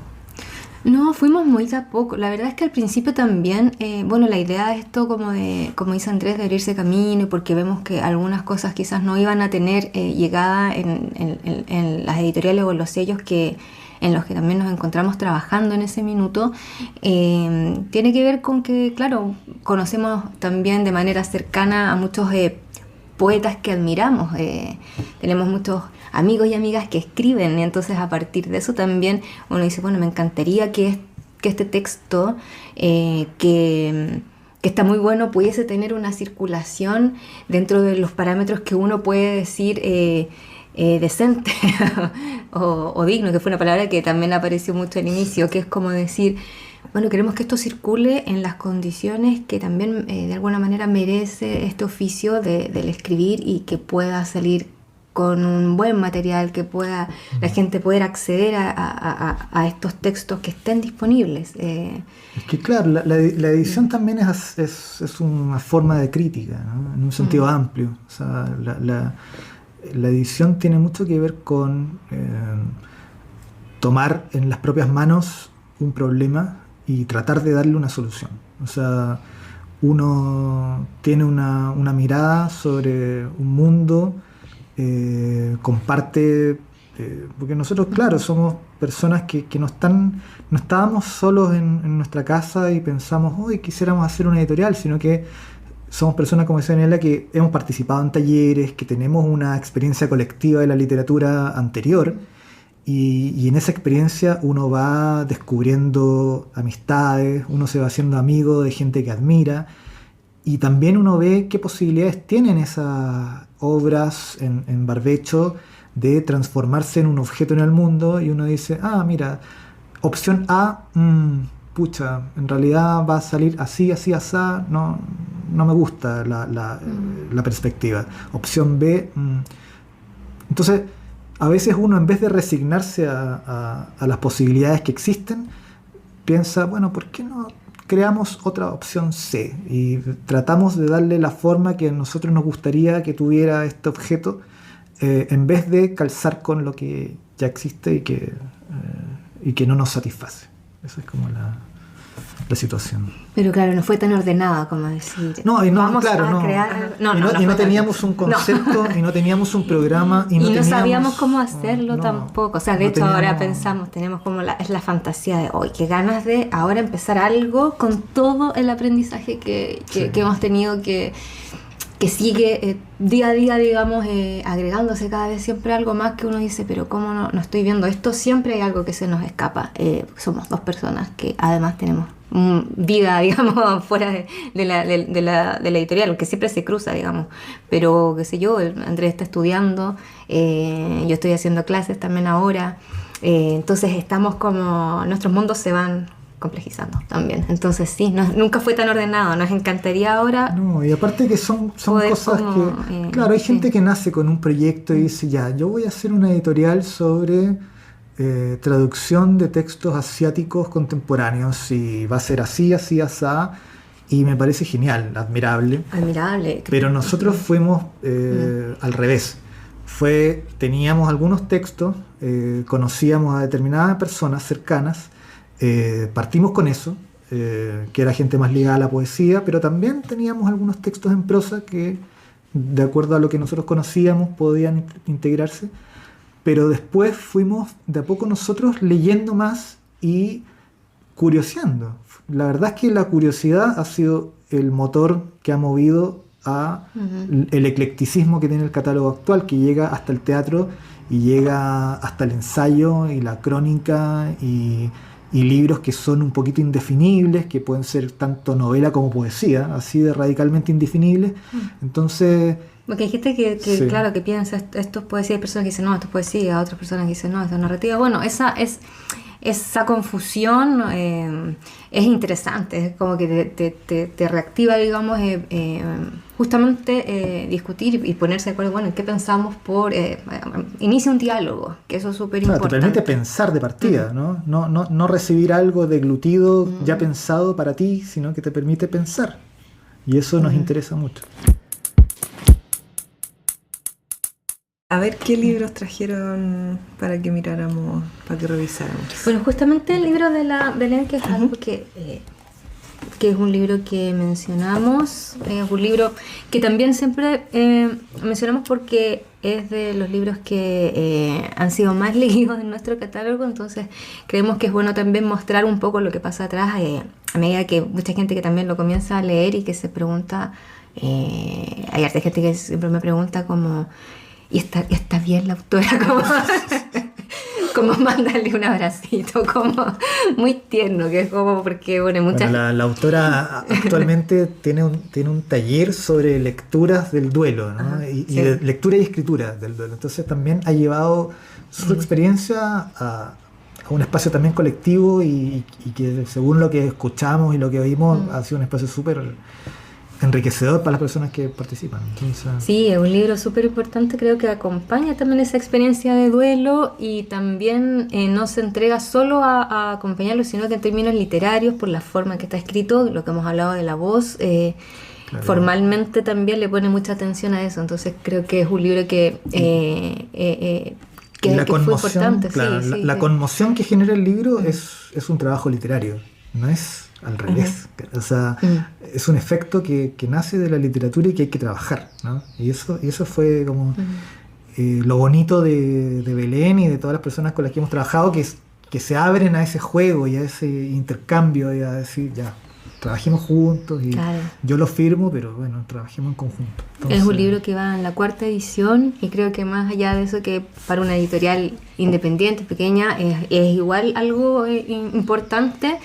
No, fuimos muy de a poco. La verdad es que al principio también, bueno, la idea de esto, como dice Andrés, de abrirse camino, porque vemos que algunas cosas quizás no iban a tener llegada en las editoriales o en los sellos en los que también nos encontramos trabajando en ese minuto, tiene que ver con que, claro, conocemos también de manera cercana a muchos poetas que admiramos, tenemos muchos amigos y amigas que escriben, y entonces a partir de eso también uno dice, bueno, me encantaría que este texto, que está muy bueno, pudiese tener una circulación dentro de los parámetros que uno puede decir decente o digno, que fue una palabra que también apareció mucho al inicio, que es como decir, bueno, queremos que esto circule en las condiciones que también de alguna manera merece este oficio del escribir, y que pueda salir con un buen material, que pueda la gente poder acceder a estos textos que estén disponibles. Es que claro, la edición también es una forma de crítica, ¿no? En un sentido amplio. O sea, la edición tiene mucho que ver con tomar en las propias manos un problema y tratar de darle una solución. O sea, uno tiene una mirada sobre un mundo, comparte, porque nosotros, claro, somos personas que no estábamos solos en nuestra casa y pensamos, hoy quisiéramos hacer una editorial, sino que somos personas, como decía Daniela, que hemos participado en talleres, que tenemos una experiencia colectiva de la literatura anterior, y en esa experiencia uno va descubriendo amistades, uno se va haciendo amigo de gente que admira, y también uno ve qué posibilidades tienen esas obras en barbecho de transformarse en un objeto en el mundo, y uno dice, mira, opción A, pucha, en realidad va a salir así, así, así, no me gusta la perspectiva. Opción B, entonces a veces uno, en vez de resignarse a las posibilidades que existen, piensa, bueno, ¿por qué no creamos otra opción C? Y tratamos de darle la forma que a nosotros nos gustaría que tuviera este objeto, en vez de calzar con lo que ya existe y que no nos satisface. Esa es como la situación. Pero claro, no fue tan ordenado como decir, vamos a crear... Y no teníamos un concepto, y no teníamos un programa, y no sabíamos cómo hacerlo tampoco. O sea, de hecho ahora pensamos, tenemos como es la fantasía de hoy, qué ganas de ahora empezar algo con todo el aprendizaje que hemos tenido, que sigue día a día, digamos, agregándose cada vez siempre algo más, que uno dice, pero ¿cómo no estoy viendo esto? Siempre hay algo que se nos escapa. Somos dos personas que además tenemos vida, digamos, fuera de la editorial, que siempre se cruza, digamos. Pero, qué sé yo, Andrés está estudiando, yo estoy haciendo clases también ahora. Entonces estamos como, nuestros mundos se van complejizando también. Entonces sí, nunca fue tan ordenado. Nos encantaría ahora. No, y aparte que son cosas como, que... claro, hay gente que nace con un proyecto y dice, ya, yo voy a hacer una editorial sobre traducción de textos asiáticos contemporáneos, y va a ser así, así, así, y me parece genial, admirable. Pero nosotros fuimos al revés. Teníamos algunos textos, conocíamos a determinadas personas cercanas, partimos con eso, que era gente más ligada a la poesía, pero también teníamos algunos textos en prosa que, de acuerdo a lo que nosotros conocíamos, podían integrarse. Pero después fuimos de a poco nosotros leyendo más y curioseando. La verdad es que la curiosidad ha sido el motor que ha movido el eclecticismo que tiene el catálogo actual, que llega hasta el teatro y llega hasta el ensayo y la crónica y libros que son un poquito indefinibles, que pueden ser tanto novela como poesía, así de radicalmente indefinibles. Entonces... Porque hay gente que sí, claro, que piensa esto es poesía, hay personas que dicen no, esto es poesía, otras personas que dicen no, esto es narrativa. Bueno, esa confusión es interesante, es como que te reactiva, digamos, justamente discutir y ponerse de acuerdo, bueno, en qué pensamos inicia un diálogo, que eso es súper importante. Te permite pensar de partida, ¿no? No recibir algo deglutido, ya pensado para ti, sino que te permite pensar. Y eso nos interesa mucho. A ver, ¿qué libros trajeron para que miráramos, para que revisáramos? Bueno, justamente el libro de la Belén, que es algo que es un libro que mencionamos, es un libro que también siempre mencionamos porque es de los libros que han sido más leídos en nuestro catálogo, entonces creemos que es bueno también mostrar un poco lo que pasa atrás, a medida que mucha gente que también lo comienza a leer y que se pregunta, hay harta gente que siempre me pregunta como... ¿Y está bien la autora? como mandarle un abracito, como muy tierno, que es como porque, bueno, muchas... Bueno, la autora actualmente tiene un taller sobre lecturas del duelo, ¿no? Ajá, y sí. de lectura y escritura del duelo. Entonces también ha llevado su experiencia a un espacio también colectivo y que según lo que escuchamos y lo que oímos ha sido un espacio súper enriquecedor para las personas que participan. Entonces, Sí, es un libro súper importante, creo que acompaña también esa experiencia de duelo y también no se entrega solo a acompañarlo, sino que en términos literarios, por la forma en que está escrito, lo que hemos hablado de la voz, claro. Formalmente también le pone mucha atención a eso, entonces creo que es un libro que la fue importante. Claro, Sí, la sí. conmoción que genera el libro es un trabajo literario, no es al revés. O sea, es un efecto que nace de la literatura y que hay que trabajar, ¿no? Y eso fue como lo bonito de Belén y de todas las personas con las que hemos trabajado, que se abren a ese juego y a ese intercambio y a decir, ya, trabajemos juntos y Claro. yo lo firmo, pero bueno, trabajemos en conjunto. Entonces, Es un libro que va en la 4ª edición y creo que más allá de eso, que para una editorial independiente, pequeña, es igual algo importante,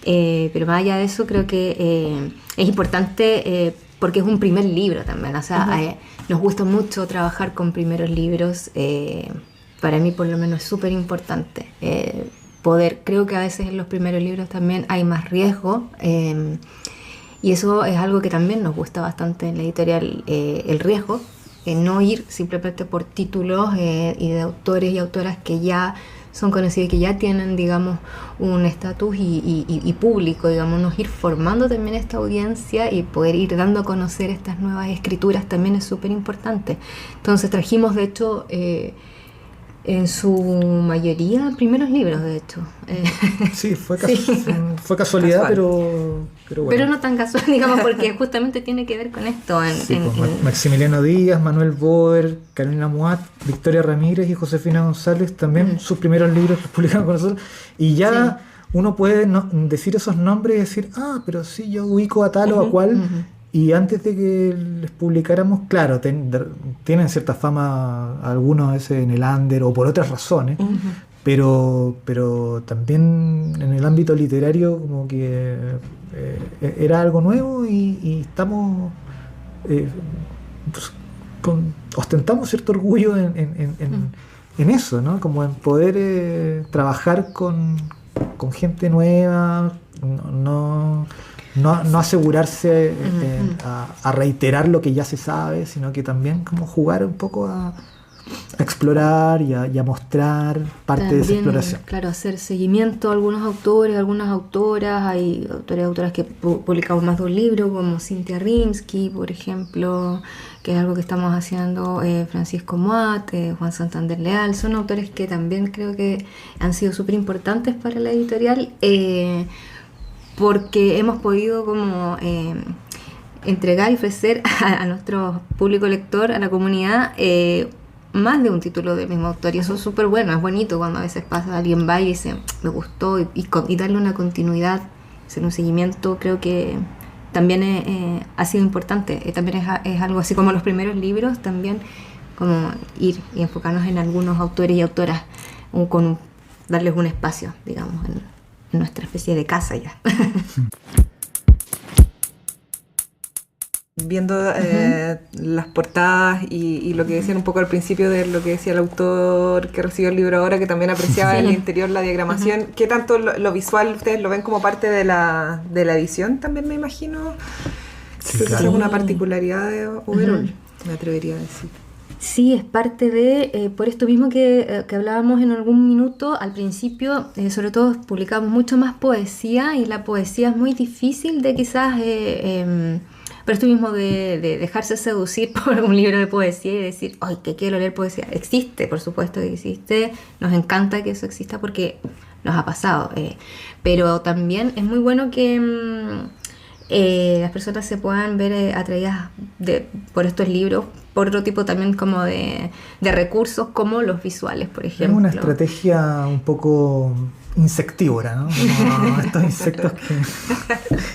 pero más allá de eso creo que es importante porque es un primer libro también, o sea, nos gusta mucho trabajar con primeros libros, para mí por lo menos es súper importante. Creo que a veces en los primeros libros también hay más riesgo, y eso es algo que también nos gusta bastante en la editorial, el riesgo, no ir simplemente por títulos y de autores y autoras que ya son conocidos, que ya tienen, digamos, un estatus y público, digamos, ir formando también esta audiencia y poder ir dando a conocer estas nuevas escrituras también es súper importante. Entonces trajimos, de hecho, en su mayoría primeros libros, de hecho. Sí, fue Casual. casualidad, pero bueno. Pero no tan casual, digamos, porque justamente tiene que ver con esto. Sí, Maximiliano Díaz, Manuel Boer, Carolina Muat, Victoria Ramírez y Josefina González, también sus primeros libros los publicaron con nosotros. Y ya uno puede decir esos nombres y decir, pero sí, yo ubico a tal o a cual. Y antes de que les publicáramos, claro, tienen cierta fama algunos a veces en el under o por otras razones, pero también en el ámbito literario como que era algo nuevo y estamos pues, ostentamos cierto orgullo en eso, ¿no? Como en poder trabajar con gente nueva, no asegurarse a reiterar lo que ya se sabe, sino que también como jugar un poco a explorar y a mostrar parte también, de esa exploración. Claro, hacer seguimiento a algunos autores, algunas autoras. Hay autores y autoras que publicamos más de un libro, como Cynthia Rimsky, por ejemplo, que es algo que estamos haciendo, Francisco Muat, Juan Santander Leal. Son autores que también creo que han sido súper importantes para la editorial, porque hemos podido como entregar y ofrecer a nuestro público lector, a la comunidad, más de un título del mismo autor, y eso es súper bueno, es bonito cuando a veces pasa, alguien va y dice, me gustó, y darle una continuidad, hacer un seguimiento, creo que también ha sido importante. También es algo así como los primeros libros, también como ir y enfocarnos en algunos autores y autoras, darles un espacio, digamos, en nuestra especie de casa ya. Viendo las portadas y lo que decían un poco al principio de lo que decía el autor que recibió el libro ahora, que también apreciaba el interior, la diagramación, ¿qué tanto lo visual ustedes lo ven como parte de la edición también, me imagino? Sí, Creo que claro. esa es una particularidad de Overall, me atrevería a decir. Sí, es parte de, por esto mismo que hablábamos en algún minuto, al principio, sobre todo publicamos mucho más poesía, y la poesía es muy difícil de quizás, por esto mismo de dejarse seducir por un libro de poesía y decir, ¡ay, que quiero leer poesía! Existe, por supuesto que existe, nos encanta que eso exista porque nos ha pasado, pero también es muy bueno que las personas se puedan ver atraídas por estos libros, por otro tipo también como de recursos, como los visuales, por ejemplo. Es una estrategia un poco insectívora, ¿no? Como estos insectos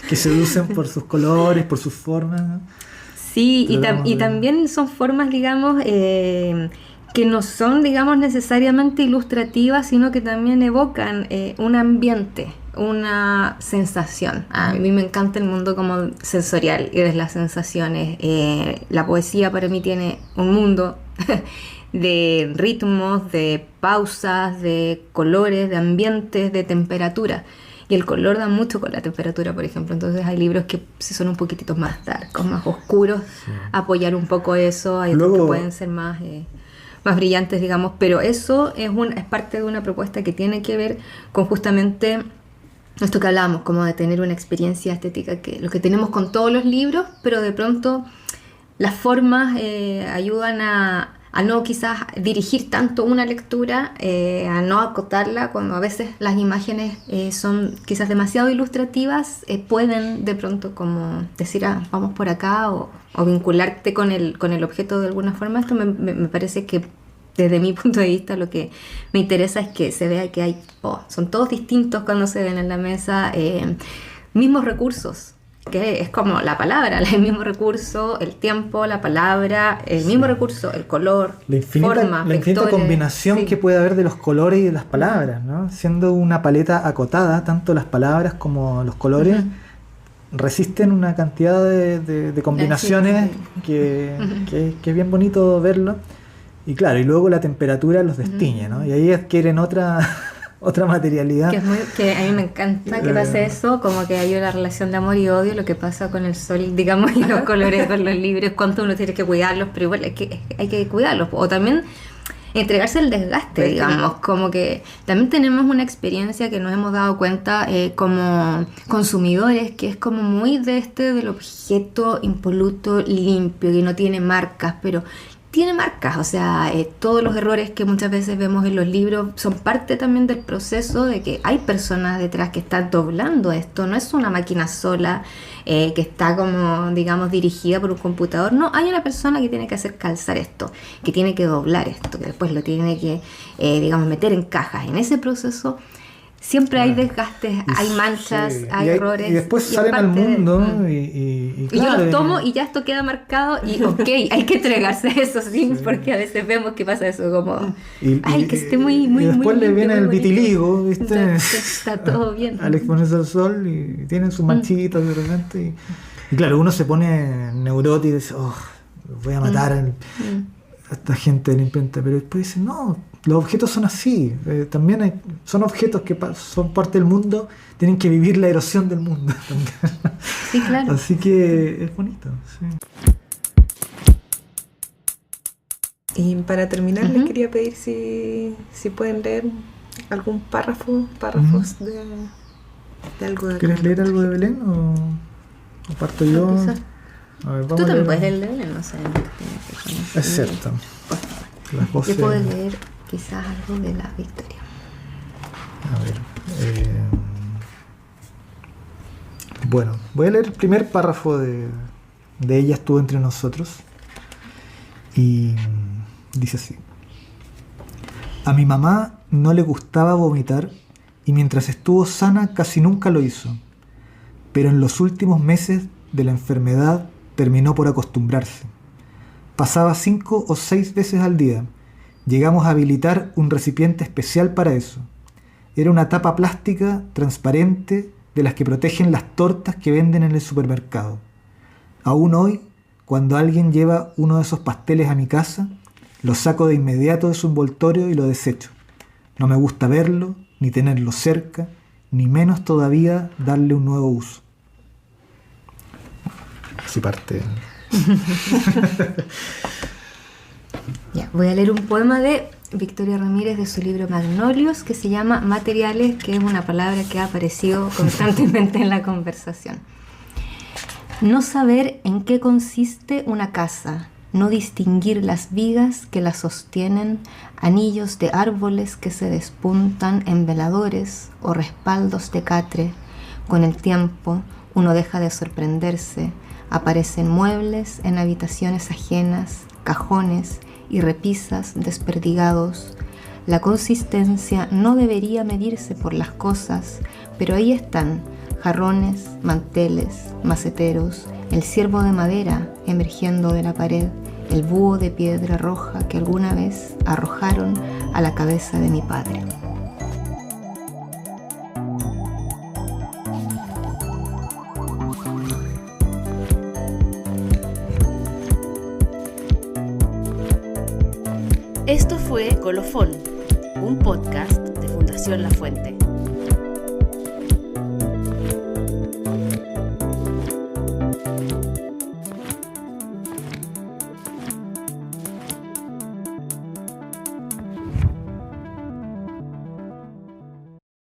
que seducen por sus colores, por sus formas, ¿no? Sí, y también son formas, digamos, que no son, digamos, necesariamente ilustrativas, sino que también evocan un ambiente, una sensación. A mí me encanta el mundo como sensorial y de las sensaciones. La poesía para mí tiene un mundo de ritmos, de pausas, de colores, de ambientes, de temperatura. Y el color da mucho con la temperatura, por ejemplo. Entonces hay libros que sí son un poquitito más darkos, más oscuros, apoyar un poco eso. Hay otros que pueden ser más brillantes, digamos. Pero eso es parte de una propuesta que tiene que ver con justamente esto que hablábamos, como de tener una experiencia estética, que lo que tenemos con todos los libros, pero de pronto las formas ayudan a no quizás dirigir tanto una lectura, a no acotarla, cuando a veces las imágenes son quizás demasiado ilustrativas, pueden de pronto como decir, vamos por acá, o vincularte con el objeto de alguna forma. Esto me parece que desde mi punto de vista lo que me interesa es que se vea que son todos distintos cuando se ven en la mesa, mismos recursos, que es como la palabra, el mismo recurso, el tiempo, la palabra, el mismo recurso, el color, la infinita combinación que puede haber de los colores y de las palabras, ¿no? Siendo una paleta acotada, tanto las palabras como los colores resisten una cantidad de combinaciones que es bien bonito verlo. Y claro, y luego la temperatura los destiñe, ¿no? Y ahí adquieren otra materialidad. Que a mí me encanta que pase eso, como que hay una relación de amor y odio, lo que pasa con el sol, digamos, y los colores con los libros, cuánto uno tiene que cuidarlos, pero igual hay que cuidarlos. O también entregarse al desgaste, digamos, como que también tenemos una experiencia que nos hemos dado cuenta como consumidores, que es como muy del objeto impoluto, limpio, que no tiene marcas, pero tiene marcas, o sea, todos los errores que muchas veces vemos en los libros son parte también del proceso de que hay personas detrás que están doblando esto, no es una máquina sola que está como, digamos, dirigida por un computador, no, hay una persona que tiene que hacer calzar esto, que tiene que doblar esto, que después lo tiene que, digamos, meter en cajas. En ese proceso siempre hay desgastes, hay manchas, hay errores. Y después salen al mundo y yo los tomo y ya esto queda marcado y hay que entregarse a eso, ¿sí? Porque a veces vemos que pasa eso como que esté muy y después muy le viene el vitiligo, ¿viste? Está todo bien. Al exponerse al sol y tienen sus manchitas de repente y claro, uno se pone neurótico y dice, voy a matar a esta gente de la imprenta, pero después dice, no, los objetos son así, también son objetos que son parte del mundo, tienen que vivir la erosión del mundo. Sí, claro. Así que es bonito. Sí. Y para terminar, les quería pedir si pueden leer algún párrafos de algo de acá. ¿Quieres leer algo de Belén o parto yo? A ver, tú también puedes leer, no sé. Es cierto. Las voces... Yo puedo leer quizás algo de la Victoria. A ver. Bueno, voy a leer el primer párrafo de Ella estuvo entre nosotros. Y dice así. A mi mamá no le gustaba vomitar y mientras estuvo sana casi nunca lo hizo. Pero en los últimos meses de la enfermedad terminó por acostumbrarse. Pasaba 5 o 6 veces al día. Llegamos a habilitar un recipiente especial para eso. Era una tapa plástica transparente de las que protegen las tortas que venden en el supermercado. Aún hoy, cuando alguien lleva uno de esos pasteles a mi casa, lo saco de inmediato de su envoltorio y lo desecho. No me gusta verlo, ni tenerlo cerca, ni menos todavía darle un nuevo uso. Así parte. Ya, voy a leer un poema de Victoria Ramírez de su libro Magnolios, que se llama Materiales, que es una palabra que ha aparecido constantemente en la conversación. No saber en qué consiste una casa, no distinguir las vigas que la sostienen, anillos de árboles que se despuntan en veladores o respaldos de catre. Con el tiempo uno deja de sorprenderse, aparecen muebles en habitaciones ajenas, cajones y repisas desperdigados. La consistencia no debería medirse por las cosas, pero ahí están jarrones, manteles, maceteros, el ciervo de madera emergiendo de la pared, el búho de piedra roja que alguna vez arrojaron a la cabeza de mi padre. Esto fue Colofón, un podcast de Fundación La Fuente.